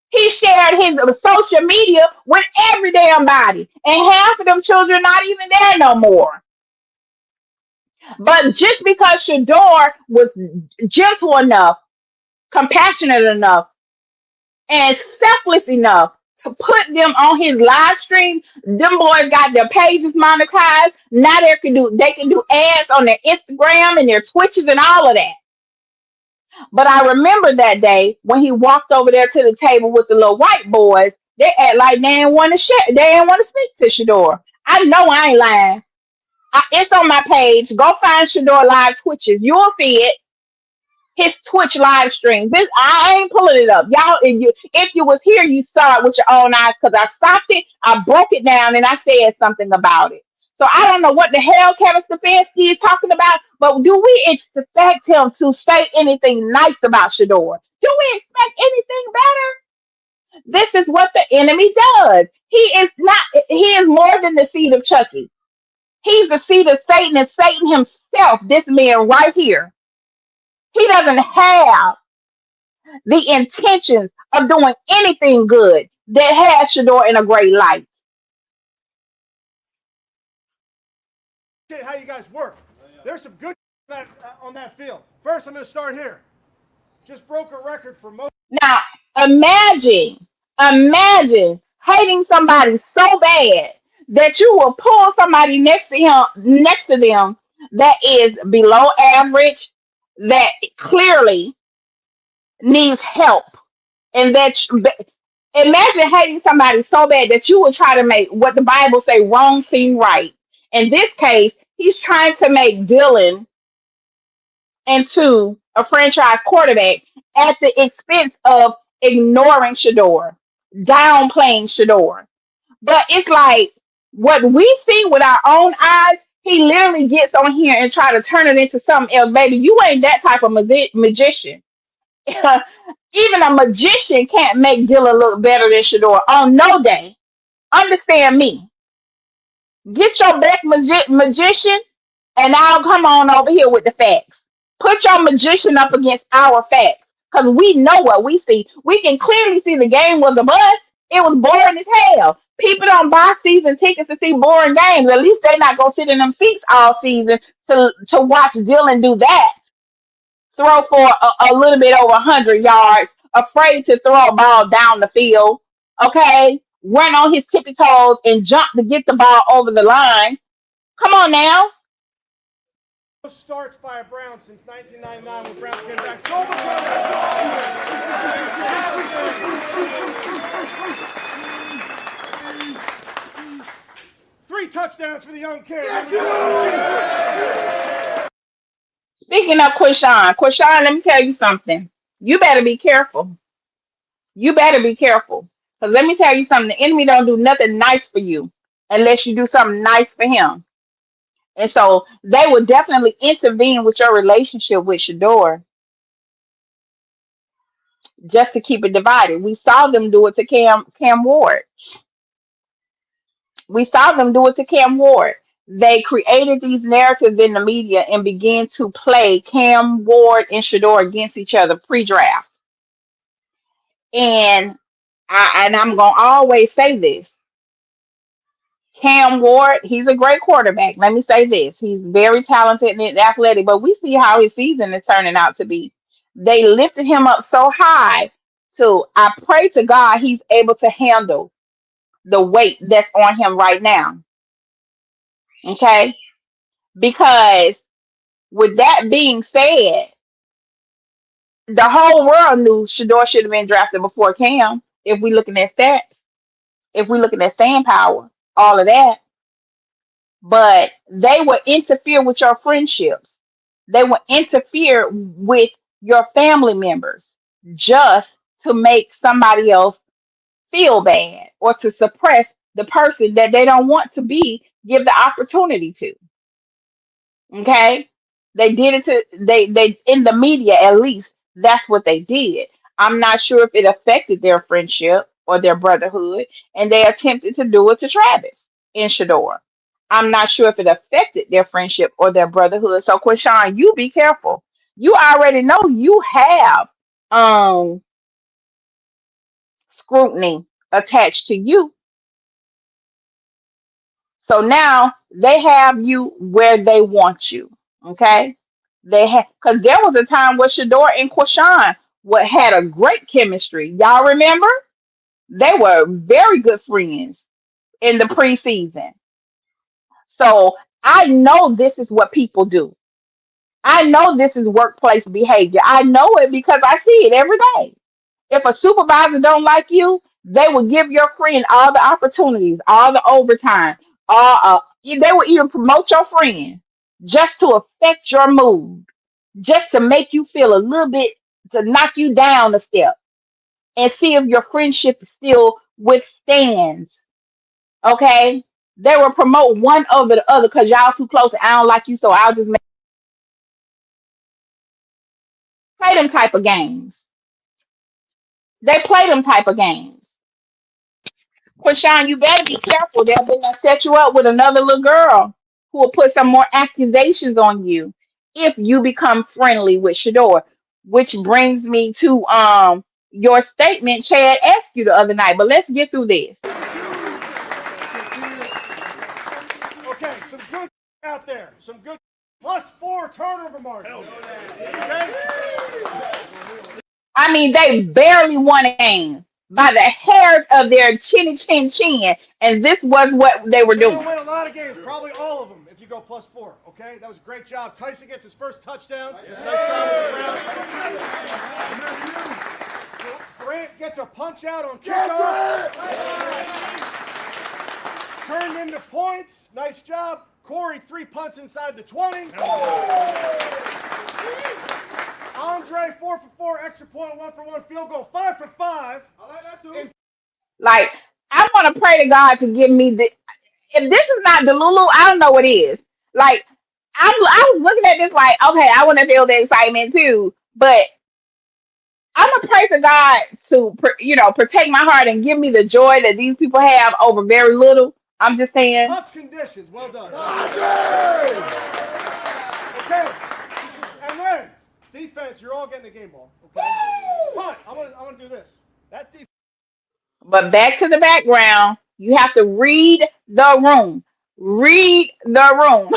He shared his social media with every damn body, and half of them children not even there no more. But just because Shedeur was gentle enough, compassionate enough, and selfless enough to put them on his live stream, them boys got their pages monetized. Now they can do ads on their Instagram and their Twitches and all of that. But I remember that day when he walked over there to the table with the little white boys. They act like they didn't want to share. They didn't want to speak to Shedeur. I know I ain't lying. It's on my page. Go find Shedeur live Twitches. You'll see it. His Twitch live streams. I ain't pulling it up. Y'all, if you was here, you saw it with your own eyes because I stopped it, I broke it down, and I said something about it. So I don't know what the hell Kevin Stefanski is talking about, but do we expect him to say anything nice about Shedeur? Do we expect anything better? This is what the enemy does. He is more than the seed of Chucky. He's the seed of Satan and Satan himself, this man right here. He doesn't have the intentions of doing anything good that has Shedeur in a great light. How you guys work. There's some good on that field. First, I'm going to start here. Just broke a record for most. Now, imagine hating somebody so bad that you will pull somebody next to them that is below average, that clearly needs help, and imagine hating somebody so bad that you will try to make what the Bible say wrong seem right. In this case, he's trying to make Dylan into a franchise quarterback at the expense of ignoring Shedeur, downplaying Shedeur. But it's like what we see with our own eyes, He literally gets on here and try to turn it into something else. Baby, you ain't that type of magician. Even a magician can't make Dylan look better than Shedeur on no day. Understand me. Get your back magician, and I'll come on over here with the facts. Put your magician up against our facts, because we know what we see. We can clearly see the game was a bust. It was boring as hell. People don't buy season tickets to see boring games. At least they're not gonna sit in them seats all season to watch Dylan do that. Throw for a little bit over 100 yards, afraid to throw a ball down the field, okay? Run on his tippy toes and jump to get the ball over the line. Come on now. Starts by a Brown since 1999 when Browns came back. 3 touchdowns for the young kid. Speaking of Quashawn, let me tell you something. You better be careful. You better be careful. Because let me tell you something. The enemy don't do nothing nice for you unless you do something nice for him. And so they will definitely intervene with your relationship with Shedeur just to keep it divided. We saw them do it to Cam Ward. We saw them do it to Cam Ward. They created these narratives in the media and began to play Cam Ward and Shedeur against each other pre-draft. And I'm gonna always say this. Cam Ward, he's a great quarterback. Let me say this. He's very talented and athletic, but we see how his season is turning out to be. They lifted him up so high to I pray to God he's able to handle the weight that's on him right now. Okay? Because with that being said, the whole world knew Shedeur should have been drafted before Cam. If we looking at stats, if we looking at staying power, all of that. But they will interfere with your friendships. They will interfere with your family members just to make somebody else feel bad or to suppress the person that they don't want to be give the opportunity to. Okay? They did it to they in the media at least that's what they did. I'm not sure if it affected their friendship or their brotherhood, and they attempted to do it to Travis and Shedeur. I'm not sure if it affected their friendship or their brotherhood. So Quashawn, you be careful. You already know you have um scrutiny attached to you. So now they have you where they want you. Okay. They had because there was a time where Shedeur and Quashawn had a great chemistry. Y'all remember? They were very good friends in the preseason. So I know this is what people do. I know this is workplace behavior. I know it because I see it every day. If a supervisor don't like you, they will give your friend all the opportunities, all the overtime, they will even promote your friend just to affect your mood, just to make you feel a little bit, to knock you down a step and see if your friendship still withstands. Okay? They will promote one over the other because y'all too close and I don't like you, so I'll just play them type of games. They play them type of games. Quashawn, you better be careful. They're gonna set you up with another little girl who will put some more accusations on you if you become friendly with Shedeur. Which brings me to your statement Chad asked you the other night. But let's get through this. Okay, some good out there. Some good +4 turnover margin. Okay? I mean, they barely won a game by the hair of their chinny chin chin, and this was what they were doing. They'll win a lot of games, probably all of them, if you go +4. Okay, that was a great job. Tyson gets his first touchdown. Nice job with the Browns. Grant gets a punch out on kickoff. Turned into points. Nice job. Corey 3 punts inside the 20. Andre 4 for 4, extra point, 1 for 1 field goal, 5 for 5. I like that too. I want to pray to God to give me the. If this is not Delulu, I don't know what is. Like I was looking at this like, okay, I want to feel the excitement too, but I'm gonna pray for God to, protect my heart and give me the joy that these people have over very little. I'm just saying. Tough conditions. Well done. Okay. And then defense. You're all getting the game ball. Okay. But I'm gonna do this. That defense. But back to the background, you have to read the room. Read the room.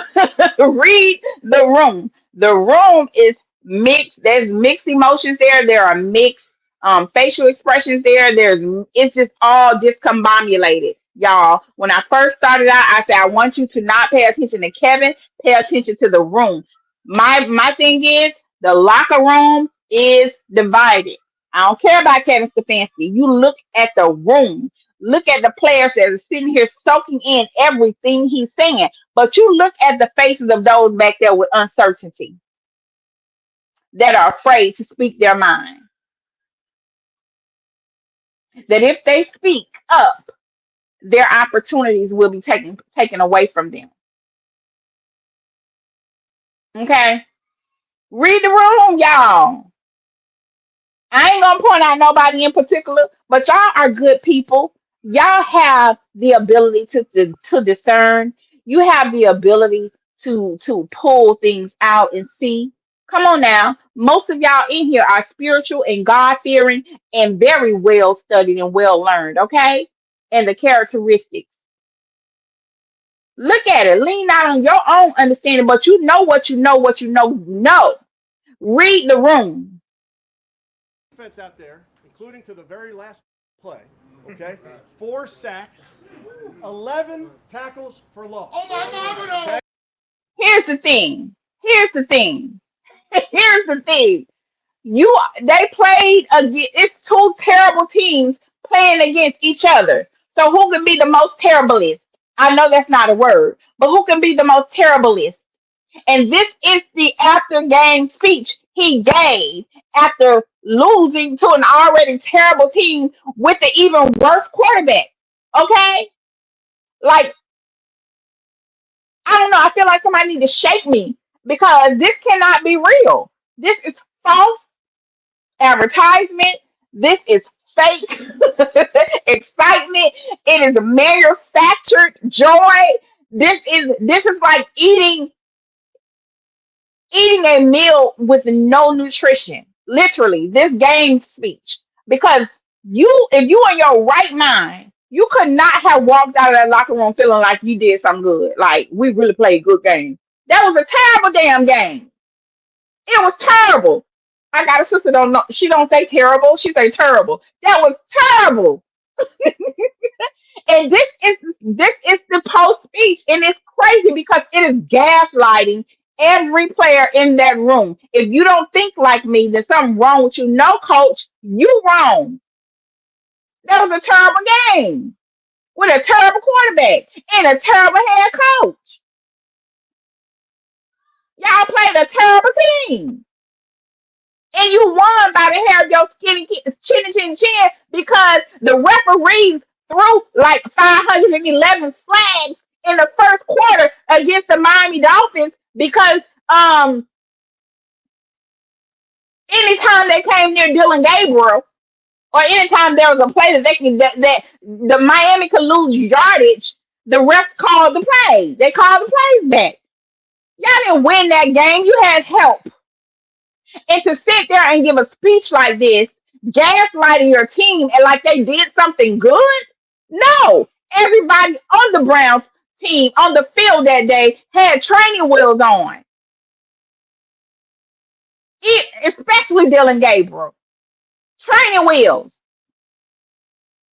Read the room. The room is mixed. There's mixed emotions there. There are mixed facial expressions there. It's just all discombobulated, y'all. When I first started out, I said I want you to not pay attention to Kevin, pay attention to the room. My thing is the locker room is divided. I don't care about Kevin Stefanski. You look at the room. Look at the players that are sitting here soaking in everything he's saying. But you look at the faces of those back there with uncertainty that are afraid to speak their mind. That if they speak up, their opportunities will be taken away from them. Okay? Read the room, y'all. I ain't gonna point out nobody in particular, but y'all are good people. Y'all have the ability to discern. You have the ability to pull things out and see. Come on now. Most of y'all in here are spiritual and God fearing and very well studied and well learned, okay? And the characteristics. Look at it. Lean not on your own understanding, but you know what you know, what you know, you know. Read the room. Defense out there, including to the very last play. Okay. 4 sacks, 11 tackles for loss. Oh my mama, no. Okay? Here's the thing. Here's the thing. Here's the thing. They played against, it's two terrible teams playing against each other. So who can be the most terriblest? I know that's not a word, but who can be the most terriblest? And this is the after game speech he gave after losing to an already terrible team with an even worse quarterback. Okay? Like, I don't know. I feel like somebody need to shake me because this cannot be real. This is false advertisement. This is fake excitement. It is manufactured joy. This is like eating a meal with no nutrition. Literally, this game speech. Because if you in your right mind, you could not have walked out of that locker room feeling like you did something good. Like we really played a good game. That was a terrible damn game. It was terrible. I got a sister don't know. She don't say terrible. She say terrible. That was terrible. And this is the post speech, and it's crazy because it is gaslighting every player in that room. If you don't think like me, there's something wrong with you. No, coach, you wrong. That was a terrible game with a terrible quarterback and a terrible head coach. Y'all played a terrible team. And you won by the hair of your chin because the referees threw like 511 flags in the first quarter against the Miami Dolphins because anytime they came near Dylan Gabriel or anytime there was a play that the Miami could lose yardage, the refs called the play. They called the plays back. Y'all didn't win that game. You had help. And to sit there and give a speech like this, gaslighting your team and like they did something good? No. Everybody on the Browns team on the field that day had training wheels on. Especially Dylan Gabriel. Training wheels.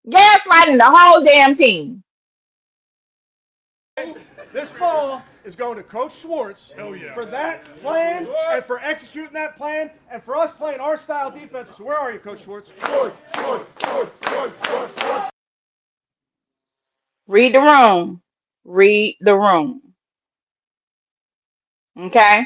Gaslighting the whole damn team. This ball is going to Coach Schwartz for that plan and for executing that plan and for us playing our style defense. So where are you, Coach Schwartz? Read the room. Read the room. Okay?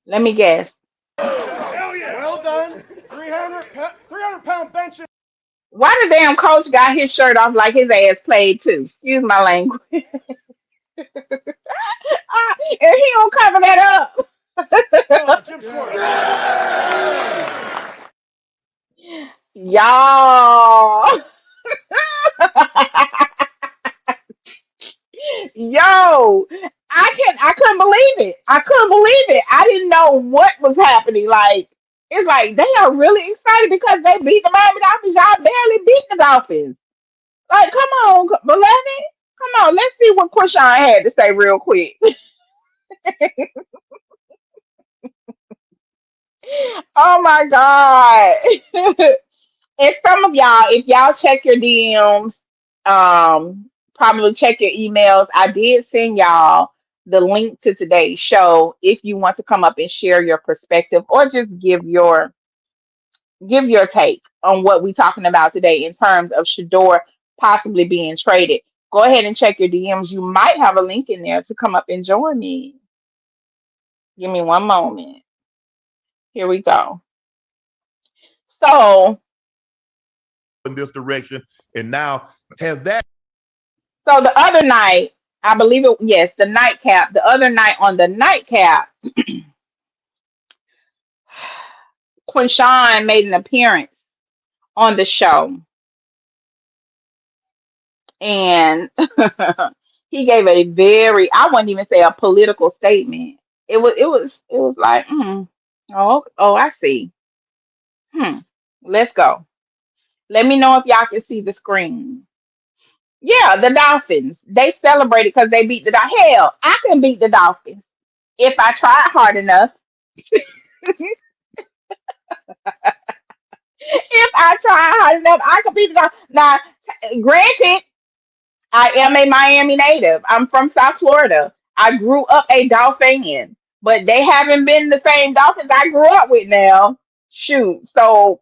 Let me guess. Well done. 300-pound bench. Why the damn coach got his shirt off like his ass played too? Excuse my language. And he don't cover that Oh, up. Jim Schwartz. Y'all. Yo, I couldn't believe it. I couldn't believe it. I didn't know what was happening. Like, it's like they are really excited because they beat the Miami Dolphins. Y'all barely beat the Dolphins. Like, come on, beloved. Come on, let's see what Krishan had to say real quick. Oh my God. And some of y'all, if y'all check your DMs, probably check your emails. I did send y'all the link to today's show if you want to come up and share your perspective or just give your take on what we're talking about today in terms of Shedeur possibly being traded. Go ahead and check your DMs. You might have a link in there to come up and join me. Give me one moment. Here we go. So, in this direction. And now has that so the other night, I believe it, yes, the nightcap. The other night on the nightcap, Quinshawn made an appearance on the show, and he gave a very, I wouldn't even say a political statement. It was like, oh, I see. Hmm, let's go. Let me know if y'all can see the screen. Yeah, the Dolphins. They celebrated because they beat the Hell, I can beat the Dolphins if I tried hard enough. If I try hard enough, I could beat the Dolphins. Now, granted, I am a Miami native. I'm from South Florida. I grew up a Dolphin, but they haven't been the same Dolphins I grew up with now. Shoot. So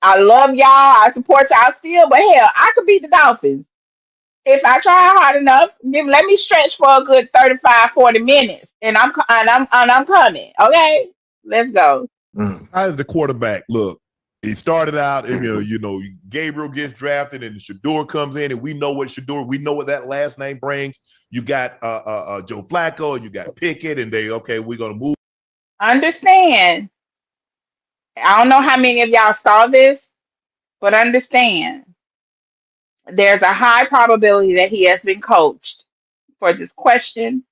I love y'all. I support y'all still, but hell, I could beat the Dolphins. If I try hard enough, let me stretch for a good 35, 40 minutes, and I'm coming. Okay, let's go. as the quarterback? Look, he started out, and Gabriel gets drafted, and Shedeur comes in, and we know what that last name brings. You got Joe Flacco, and you got Pickett, and we're gonna move. Understand? I don't know how many of y'all saw this, but understand there's a high probability that he has been coached for this question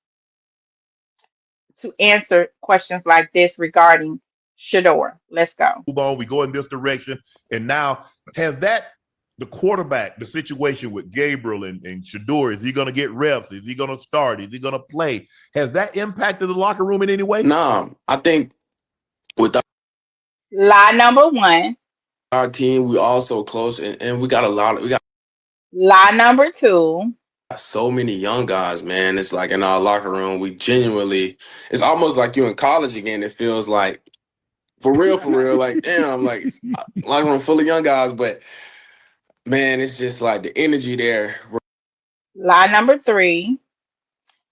to answer questions like this regarding Shador. Let's go. Move on. We go in this direction, and now has that the quarterback, the situation with Gabriel and Shedeur, is he going to get reps? Is he going to start? Is he going to play? Has that impacted the locker room in any way? No, I think with Lie number one. our team, we all so close, and we got Lie number two. so many young guys, man. It's like in our locker room, we genuinely, it's almost like you in college again. It feels like for real, like damn, like locker room full of young guys, but man, it's just like the energy there. Lie number three.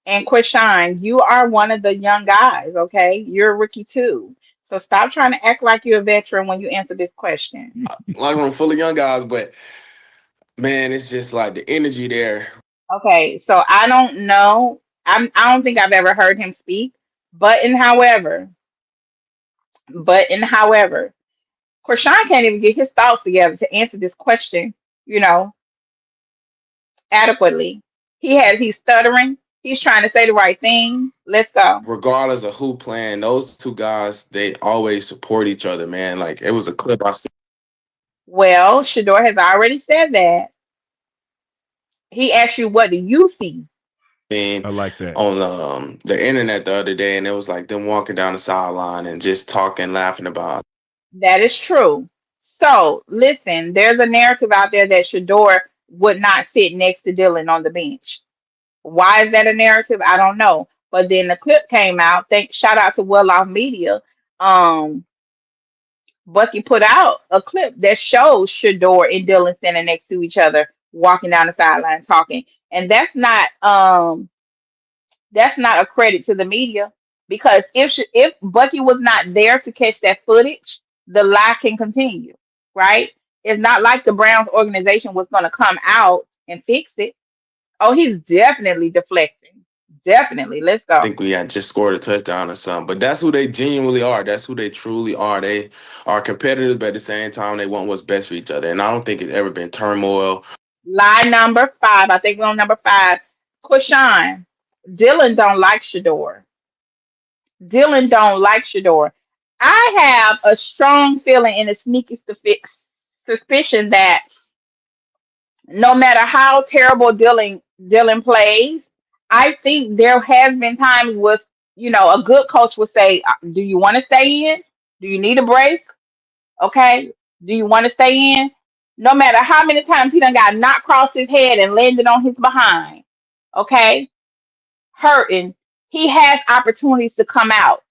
And Krishan, you are one of the young guys, okay? You're a rookie too. So stop trying to act like you're a veteran when you answer this question. Locker room full of young guys, but man, it's just like the energy there. Okay, so I don't know. I don't think I've ever heard him speak. But in however, Krishan can't even get his thoughts together to answer this question, you know, adequately. He's stuttering. He's trying to say the right thing. Let's go. Regardless of who playing, those two guys, they always support each other, man. Like it was a clip I Well, Shador has already said that. He asked you, what do you see? seen I like that. on the internet the other day, and it was like them walking down the sideline and just talking, laughing about. That is true. So listen, there's a narrative out there that Shador would not sit next to Dylan on the bench. Why is that a narrative? I don't know. But then the clip came out. Shout out to Well Off Media. Um, Bucky put out a clip that shows Shador and Dylan standing next to each other, walking down the sideline talking. And that's not a credit to the media because if Bucky was not there to catch that footage, the lie can continue, right? It's not like the Browns organization was going to come out and fix it. Oh, he's definitely deflecting. Definitely. Let's go. think we had just scored a touchdown or something. But that's who they genuinely are. That's who they truly are. They are competitive, but at the same time, they want what's best for each other. And I don't think it's ever been turmoil. Lie number 5. I think we're on number 5. Krishan. Dylan don't like Shedeur. Dylan don't like Shedeur. I have a strong feeling and a sneaky suspicion that no matter how terrible Dylan plays, I think there has been times with a good coach will say, "Do you want to stay in? Do you need a break? Okay, do you want to stay in?" No matter how many times he done got knocked across his head and landed on his behind, okay, hurting, he has opportunities to come out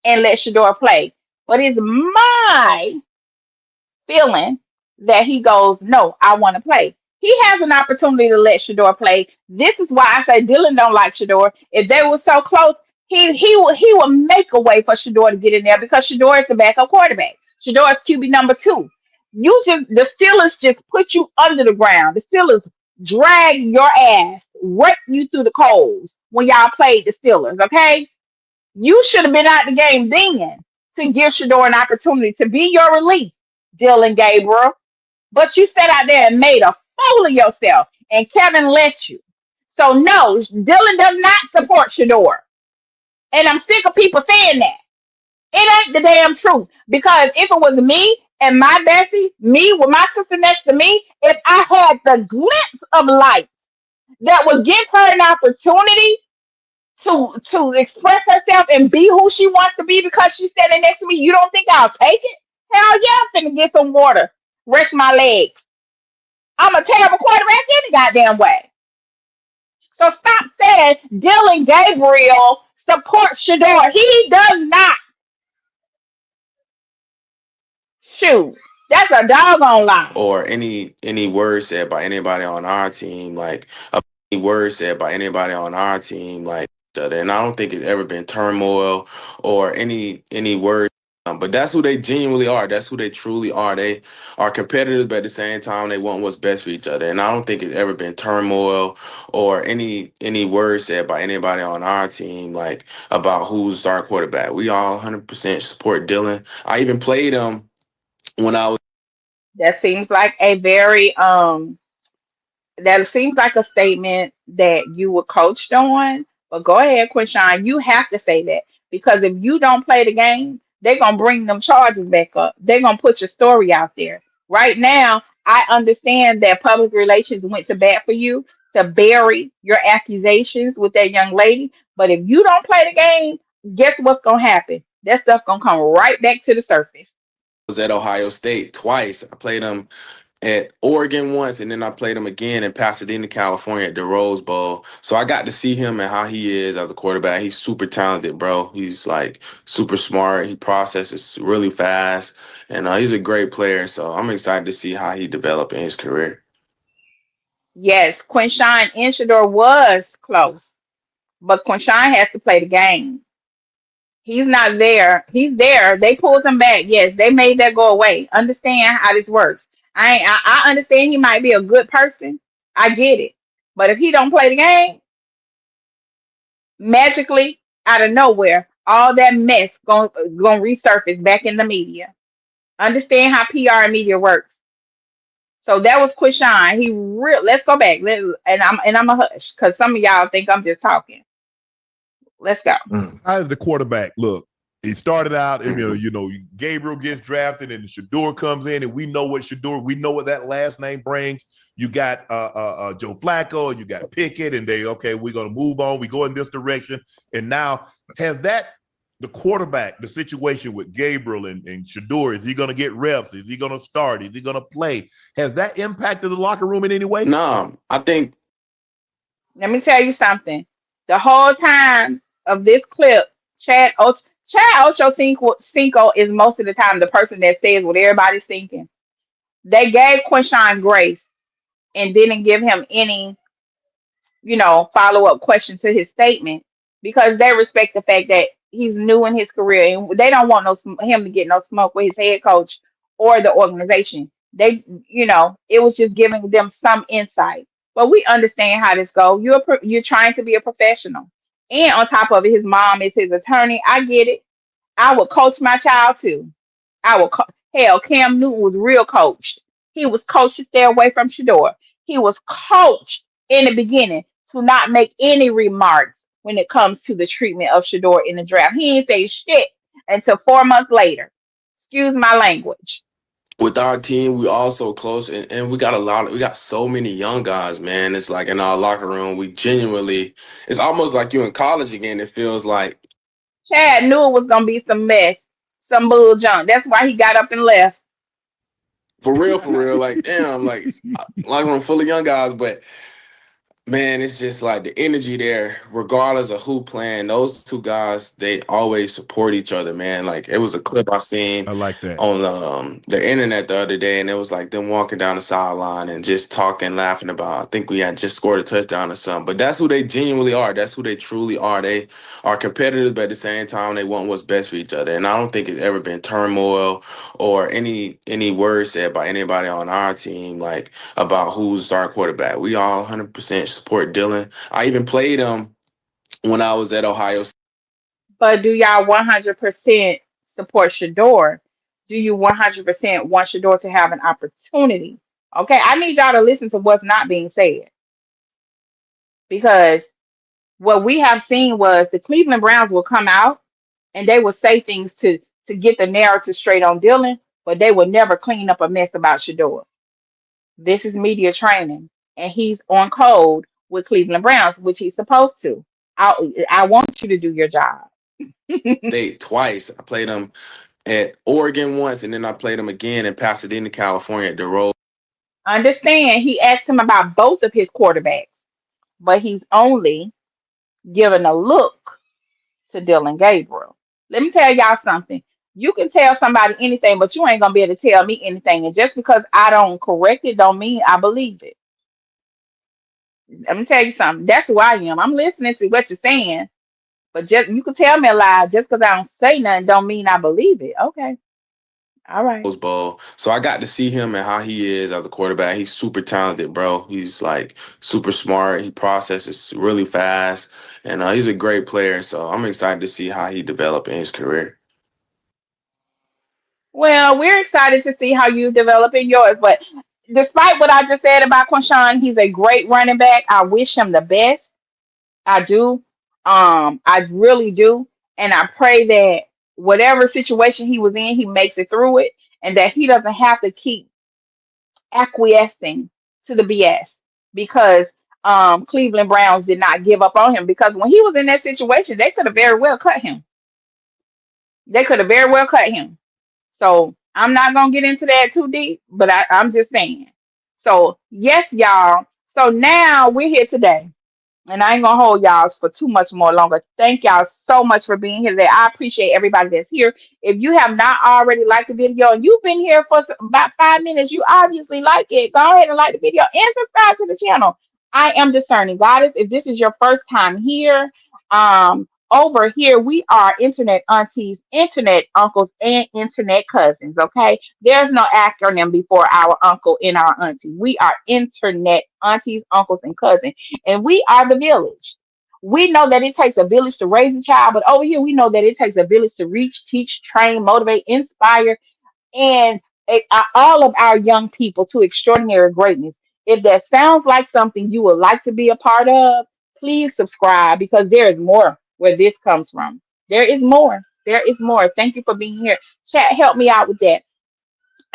and let Shedeur play. But it's my feeling that he goes, "No, I want to play." He has an opportunity to let Shedeur play. This is why I say Dylan don't like Shedeur. If they were so close, he will make a way for Shedeur to get in there because Shedeur is the backup quarterback. Shedeur is QB number 2. The Steelers just put you under the ground. The Steelers drag your ass, rake you through the coals when y'all played the Steelers. Okay, you should have been out the game then to give Shedeur an opportunity to be your relief, Dylan Gabriel. But you sat out there and made a fool of yourself, and Kevin let you. So no, Dylan does not support Shedeur. And I'm sick of people saying that. It ain't the damn truth. Because if it was me and my bestie, me with my sister next to me, if I had the glimpse of light that would give her an opportunity to express herself and be who she wants to be because she's standing next to me, you don't think I'll take it? Hell yeah, I'm finna get some water, rest my legs. I'm a terrible quarterback any goddamn way. So stop saying Dylan Gabriel supports Shedeur. He does not. Shoot, that's a doggone lie. Or any word said by anybody on our team, like any word said by anybody on our team, like and I don't think it's ever been turmoil or any word. But that's who they genuinely are. That's who they truly are. They are competitive, but at the same time, they want what's best for each other. And I don't think it's ever been turmoil or any word said by anybody on our team, like about who's the star quarterback. We all 100% support Dylan. I even played him when I was. That seems like a very that seems like a statement that you were coached on. But go ahead, Quishan. You have to say that because if you don't play the game, they're gonna bring them charges back up. They're gonna put your story out there. Right now, I understand that public relations went to bat for you to bury your accusations with that young lady. But if you don't play the game, guess what's gonna happen? That stuff gonna come right back to the surface. Was at Ohio State twice. I played him at Oregon once, and then I played him again in Pasadena, California at the Rose Bowl. So I got to see him and how he is as a quarterback. He's super talented, bro. He's like super smart. He processes really fast, and he's a great player. So I'm excited to see how he develop in his career. Yes, Quinshine Inshador was close, but Quinshine has to play the game. He's not there. He's there. They pulled him back. Yes, they made that go away. Understand how this works. I understand he might be a good person. I get it. But if he don't play the game, magically out of nowhere, all that mess gonna resurface back in the media. Understand how PR and media works. So that was Quishon. Let's go back. And I'm a hush because some of y'all think I'm just talking. Let's go. As the quarterback, look, he started out, and Gabriel gets drafted, and Shedeur comes in, and we know what that last name brings. You got Joe Flacco, you got Pickett, and we're gonna move on. We go in this direction, and now has that the quarterback, the situation with Gabriel and Shedeur, is he gonna get reps? Is he gonna start? Is he gonna play? Has that impacted the locker room in any way? No, I think. Let me tell you something. The whole time of this clip, Chad Ochocinco is most of the time the person that says what everybody's thinking. They gave Quinshon grace and didn't give him any, follow-up question to his statement because they respect the fact that he's new in his career and they don't want him to get no smoke with his head coach or the organization. They, it was just giving them some insight. But we understand how this goes. You're trying to be a professional, and on top of it, his mom is his attorney. I get it. I would coach my child too. I would. Hell, Cam Newton was real coached. He was coached to stay away from Shedeur. He was coached in the beginning to not make any remarks when it comes to the treatment of Shedeur in the draft. He didn't say shit until 4 months later. Excuse my language. With our team, we all so close, and we got so many young guys, man. It's like in our locker room, we genuinely, it's almost like you in college again. It feels like Chad knew it was gonna be some mess, some bull junk. That's why he got up and left. for real, like damn, like I'm full of young guys, but man, it's just like the energy there, regardless of who playing. Those two guys, they always support each other, man. Like it was a clip I seen I like that. on the internet the other day, and it was like them walking down the sideline and just talking, laughing about. I think we had just scored a touchdown or something. But that's who they genuinely are. That's who they truly are. They are competitive, but at the same time, they want what's best for each other. And I don't think it's ever been turmoil or any words said by anybody on our team like about who's the starting quarterback. We all 100% support Dylan. I even played him when I was at Ohio State. But do y'all 100% support Shedeur? Do you 100% want Shedeur to have an opportunity? Okay, I need y'all to listen to what's not being said, because what we have seen was the Cleveland Browns will come out and they will say things to get the narrative straight on Dylan, but they will never clean up a mess about Shedeur. This is media training, and he's on code with Cleveland Browns, which he's supposed to. I want you to do your job. State twice. I played him at Oregon once, and then I played him again in Pasadena, California at the Rose. Understand, he asked him about both of his quarterbacks, but he's only given a look to Dylan Gabriel. Let me tell y'all something. You can tell somebody anything, but you ain't gonna be able to tell me anything. And just because I don't correct it, don't mean I believe it. Let me tell you something. That's who I am. I'm listening to what you're saying, but just you can tell me a lie just because I don't say nothing, don't mean I believe it. Okay, all right. Bowl. So I got to see him and how he is as a quarterback. He's super talented, bro. He's like super smart. He processes really fast, and he's a great player. So I'm excited to see how he develop in his career. Well, we're excited to see how you develop in yours. But despite what I just said about Quanshawn, he's a great running back. I wish him the best. I do. I really do. And I pray that whatever situation he was in, he makes it through it, and that he doesn't have to keep acquiescing to the BS, because Cleveland Browns did not give up on him, because when he was in that situation, they could have very well cut him. They could have very well cut him. So I'm not gonna get into that too deep, but I'm just saying. So yes, y'all. So now we're here today. And I ain't gonna hold y'all for too much more longer. Thank y'all so much for being here today. I appreciate everybody that's here. If you have not already liked the video and you've been here for about 5 minutes, you obviously like it. Go ahead and like the video and subscribe to the channel. I am Discerning Goddess. If this is your first time here, over here we are internet aunties, internet uncles, and internet cousins. Okay, there's no acronym before our uncle and our auntie. We are internet aunties, uncles, and cousins, and we are the village. We know that it takes a village to raise a child, but over here we know that it takes a village to reach, teach, train, motivate, inspire, and all of our young people to extraordinary greatness. If that sounds like something you would like to be a part of, please subscribe, because there is more where this comes from. There is more. There is more. Thank you for being here. Chat, help me out with that.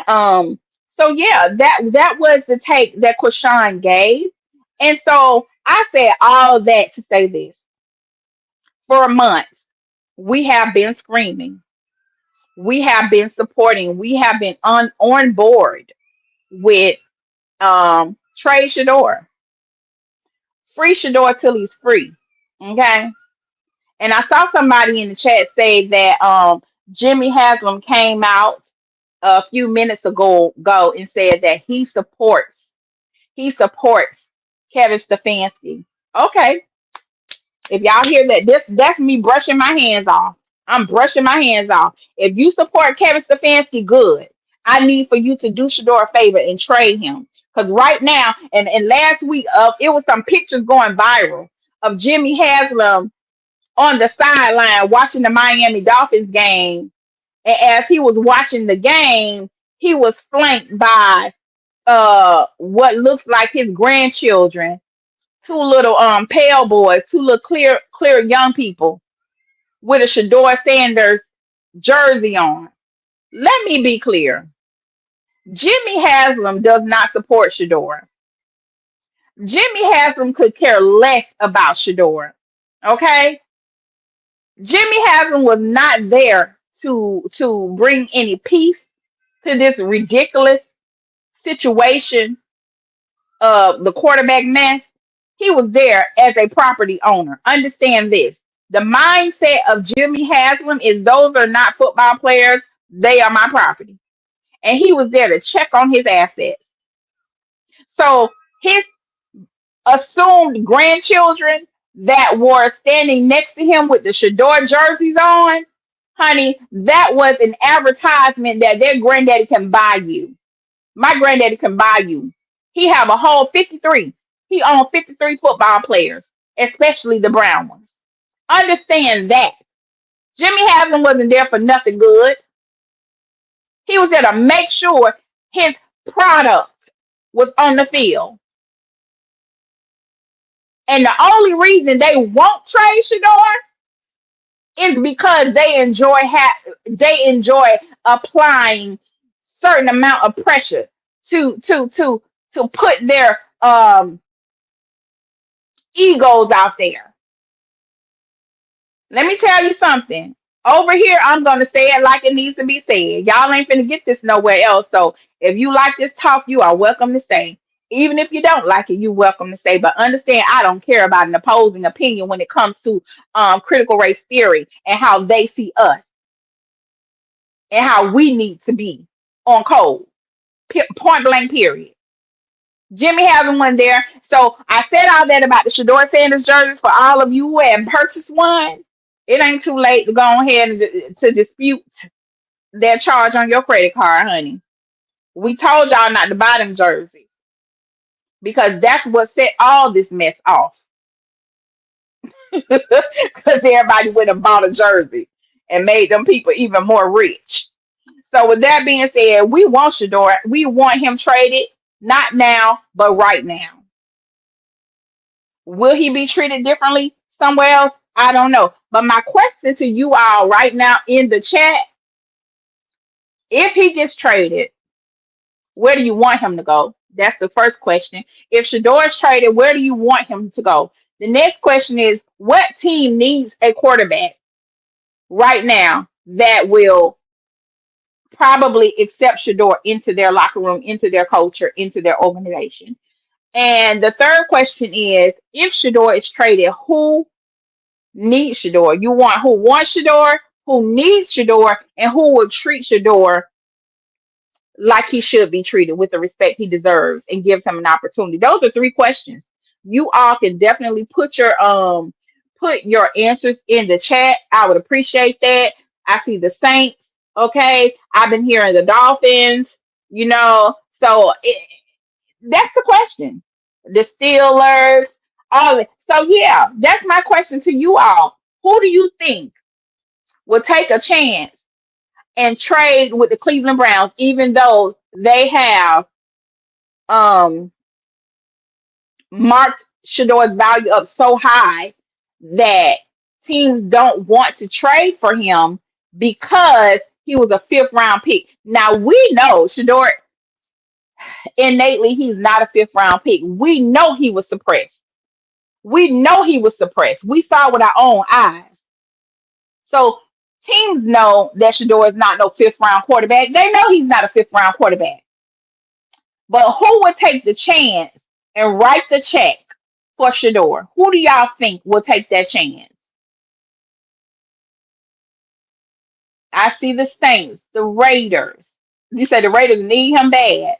So yeah, that was the take that Quashawn gave. And so I said all of that to say this. For months, we have been screaming. We have been supporting. We have been on board with Trey Shedeur. Free Shedeur till he's free. Okay. And I saw somebody in the chat say that Jimmy Haslam came out a few minutes ago and said that he supports Kevin Stefanski. Okay. If y'all hear that, that's me brushing my hands off. I'm brushing my hands off. If you support Kevin Stefanski, good. I need for you to do Shedeur a favor and trade him. Because right now, and last week, it was some pictures going viral of Jimmy Haslam on the sideline watching the Miami Dolphins game. And as he was watching the game, he was flanked by what looks like his grandchildren, two little pale boys, two little clear young people with a Shedeur Sanders jersey on. Let me be clear. Jimmy Haslam does not support Shedeur. Jimmy Haslam could care less about Shedeur. Okay? Jimmy Haslam was not there to bring any peace to this ridiculous situation of the quarterback mess. He was there as a property owner. Understand this. The mindset of Jimmy Haslam is those are not football players, they are my property. And he was there to check on his assets. So his assumed grandchildren that were standing next to him with the Shedeur jerseys on, honey, that was an advertisement that their granddaddy can buy you. My granddaddy can buy you. He have a whole 53. He owned 53 football players, especially the brown ones. Understand that. Jimmy Haslam wasn't there for nothing good. He was there to make sure his product was on the field. And the only reason they won't trade Shedeur is because they enjoy applying certain amount of pressure to put their egos out there. Let me tell you something. Over here, I'm gonna say it like it needs to be said. Y'all ain't finna get this nowhere else. So if you like this talk, you are welcome to stay. Even if you don't like it, you're welcome to stay. But understand, I don't care about an opposing opinion when it comes to critical race theory and how they see us and how we need to be on code. Point blank, period. Jimmy hasn't one there. So I said all that about the Shedeur Sanders jerseys for all of you who have purchased one. It ain't too late to go ahead and to dispute that charge on your credit card, honey. We told y'all not to buy them jerseys because that's what set all this mess off. Because everybody went and bought a jersey and made them people even more rich. So with that being said, we want Shedeur. We want him traded, not now, but right now. Will he be treated differently somewhere else? I don't know. But my question to you all right now in the chat, if he gets traded, where do you want him to go? That's the first question. If Shedeur is traded, where do you want him to go? The next question is, what team needs a quarterback right now that will probably accept Shedeur into their locker room, into their culture, into their organization? And the third question is, if Shedeur is traded, who needs Shedeur? You want who wants Shedeur, who needs Shedeur, and who will treat Shedeur like he should be treated with the respect he deserves and gives him an opportunity. Those are three questions. You all can definitely put your answers in the chat. I would appreciate that. I see the Saints. Okay. I've been hearing the Dolphins, so that's the question. The Steelers, all of it. So yeah, that's my question to you all. Who do you think will take a chance and trade with the Cleveland Browns, even though they have um, marked Shedeur's value up so high that teams don't want to trade for him because he was a fifth round pick? Now we know Shedeur innately he's not a fifth round pick. We know he was suppressed. We know he was suppressed. We saw with our own eyes. So teams know that Shedeur is not no fifth round quarterback. They know he's not a fifth round quarterback. But who would take the chance and write the check for Shedeur? Who do y'all think will take that chance? I see the Saints, the Raiders. You said the Raiders need him bad.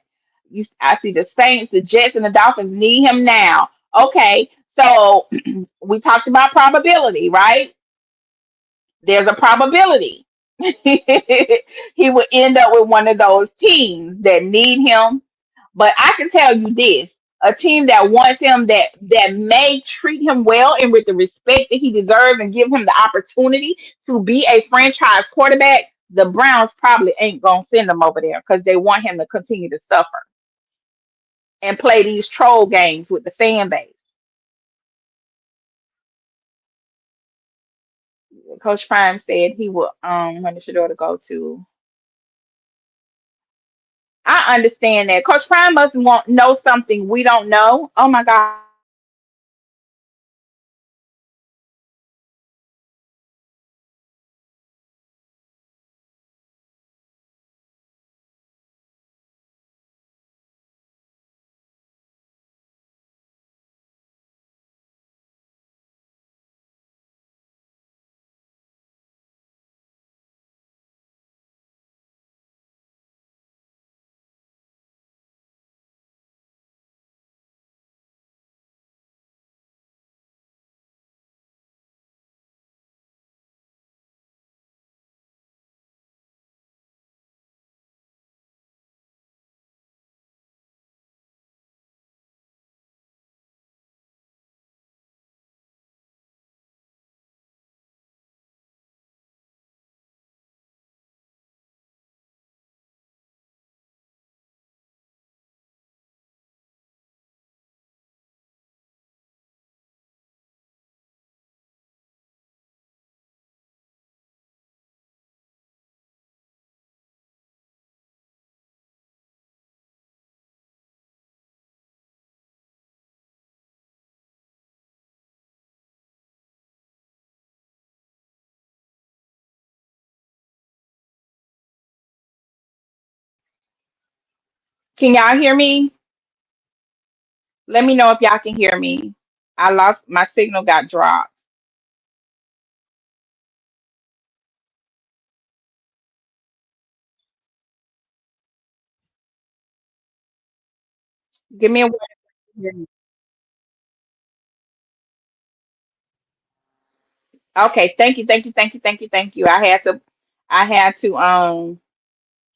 I see the Saints, the Jets, and the Dolphins need him now. Okay, so we talked about probability, right? There's a probability. he would end up with one of those teams that need him. But I can tell you this, a team that wants him, that may treat him well and with the respect that he deserves and give him the opportunity to be a franchise quarterback, the Browns probably ain't gonna send him over there because they want him to continue to suffer and play these troll games with the fan base. Coach Prime said he will when the Shedeur to go to. I understand that. Coach Prime must want know something we don't know. Oh my God. Can y'all hear me? Let me know if y'all can hear me. I lost my signal got dropped. Give me a word. Okay, thank you, thank you, thank you, thank you, thank you. I had to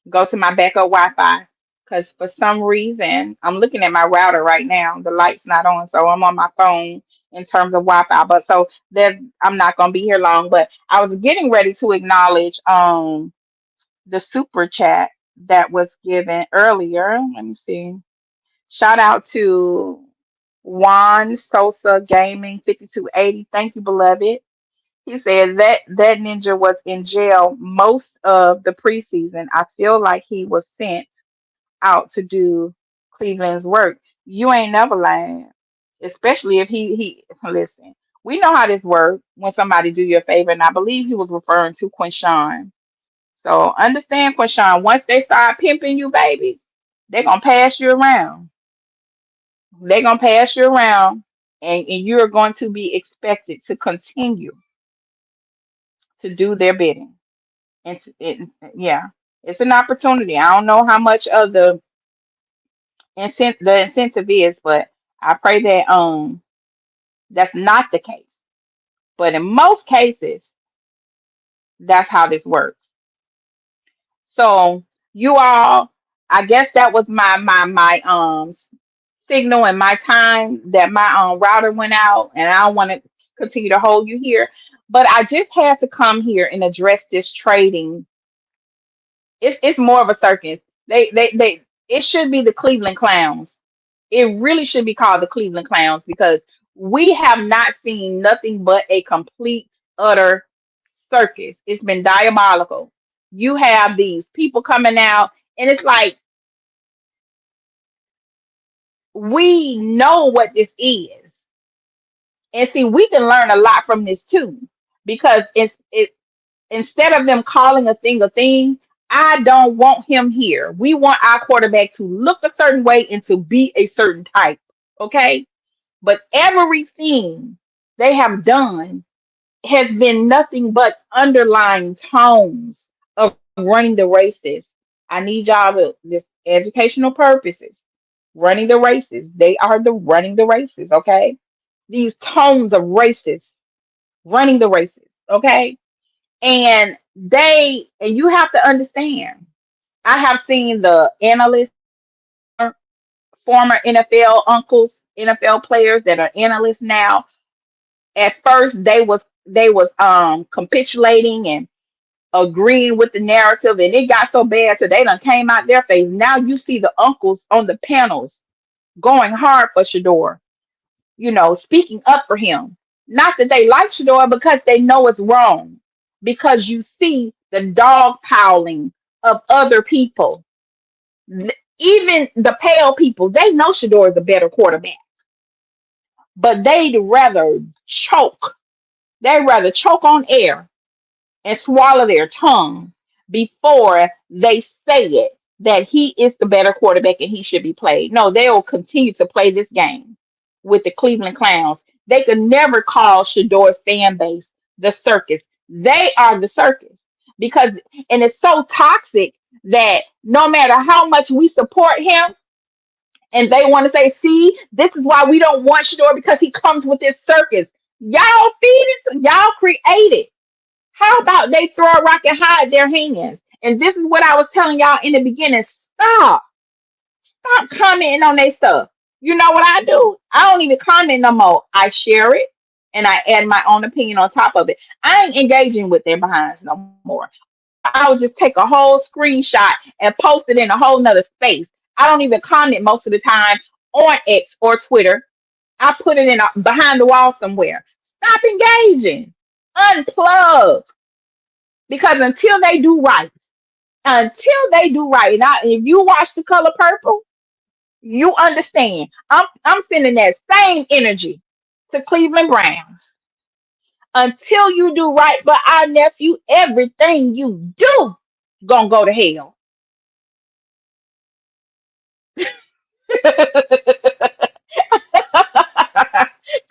go to my backup Wi-Fi because for some reason I'm looking at my router right now. The light's not on, so I'm on my phone in terms of Wi-Fi. But so there, I'm not gonna be here long. But I was getting ready to acknowledge the super chat that was given earlier. Let me see. Shout out to Juan Sosa Gaming 5280. Thank you, beloved. He said that ninja was in jail most of the preseason. I feel like he was sent out to do Cleveland's work. You ain't never lying, especially if he listen. We know how this works when somebody do you a favor, and I believe he was referring to Quinshawn. So understand, Quinshawn. Once they start pimping you, baby, they're gonna pass you around. They're gonna pass you around, and you're going to be expected to continue to do their bidding. Yeah, it's an opportunity. I don't know how much of the incentive is, but I pray that that's not the case. But in most cases, that's how this works. So you all, I guess that was my signal and my time that my router went out, and I don't want to continue to hold you here, but I just had to come here and address this trading. It's more of a circus. They it should be the Cleveland Clowns. It really should be called the Cleveland Clowns because we have not seen nothing but a complete utter circus. It's been diabolical. You have these people coming out, and it's like we know what this is. And see, we can learn a lot from this too, because instead of them calling a thing, I don't want him here. We want our quarterback to look a certain way and to be a certain type. Okay. But everything they have done has been nothing but underlying tones of running the races. I need y'all to just educational purposes. Running the races. They are the running the races. Okay. These tones of races running the races. Okay. And you have to understand, I have seen the analysts, former NFL uncles, NFL players that are analysts now. At first they was capitulating and agreeing with the narrative, and it got so bad so they done came out their face. Now you see the uncles on the panels going hard for Shedeur, speaking up for him. Not that they like Shedeur, because they know it's wrong. Because you see the dog piling of other people. Even the pale people, they know Shedeur is a better quarterback, but choke. They'd rather choke on air and swallow their tongue before they say it that he is the better quarterback and he should be played. No, they'll continue to play this game with the Cleveland Clowns. They could never call Shedeur's fan base the circus. They are the circus, because, and it's so toxic that no matter how much we support him, and they want to say, see, this is why we don't want Shedeur, because he comes with this circus. Y'all feed it, y'all create it. How about they throw a rock and hide their hands? And this is what I was telling y'all in the beginning. Stop commenting on their stuff. You know what I do? I don't even comment no more. I share it and I add my own opinion on top of it. I ain't engaging with their behinds no more. I would just take a whole screenshot and post it in a whole nother space. I don't even comment most of the time on X or Twitter. I put it in behind the wall somewhere. Stop engaging. Unplug. Because until they do right, and if you watch The Color Purple, you understand. I'm sending that same energy to Cleveland Browns. Until you do right by our nephew, everything you do gonna go to hell.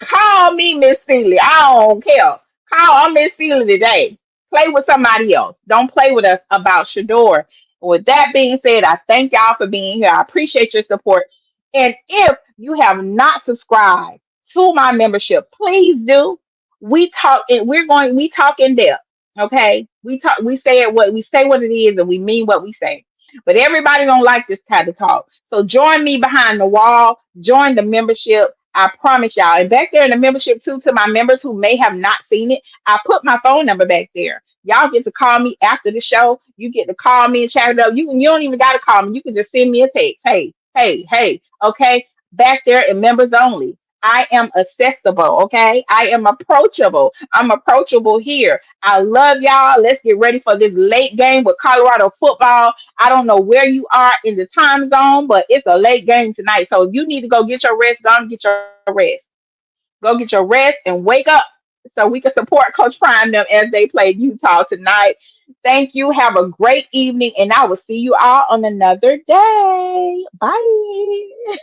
Call me Miss Seeley. I don't care. I'm Miss Seeley today. Play with somebody else. Don't play with us about Shedeur. With that being said, I thank y'all for being here. I appreciate your support. And if you have not subscribed to my membership, please do. We talk in depth. Okay. We say what it is, and we mean what we say. But everybody don't like this type of talk. So join me behind the wall. Join the membership. I promise y'all. And back there in the membership too, to my members who may have not seen it, I put my phone number back there. Y'all get to call me after the show. You get to call me and chat it up. You don't even gotta call me. You can just send me a text. Hey, hey, hey. Okay. Back there in members only. I am accessible. Okay. I am approachable. I'm approachable here. I love y'all. Let's get ready for this late game with Colorado football. I don't know where you are in the time zone, but it's a late game tonight. So you need to go get your rest. Go and get your rest. Go get your rest and wake up so we can support Coach Prime them as they play Utah tonight. Thank you. Have a great evening, and I will see you all on another day. Bye.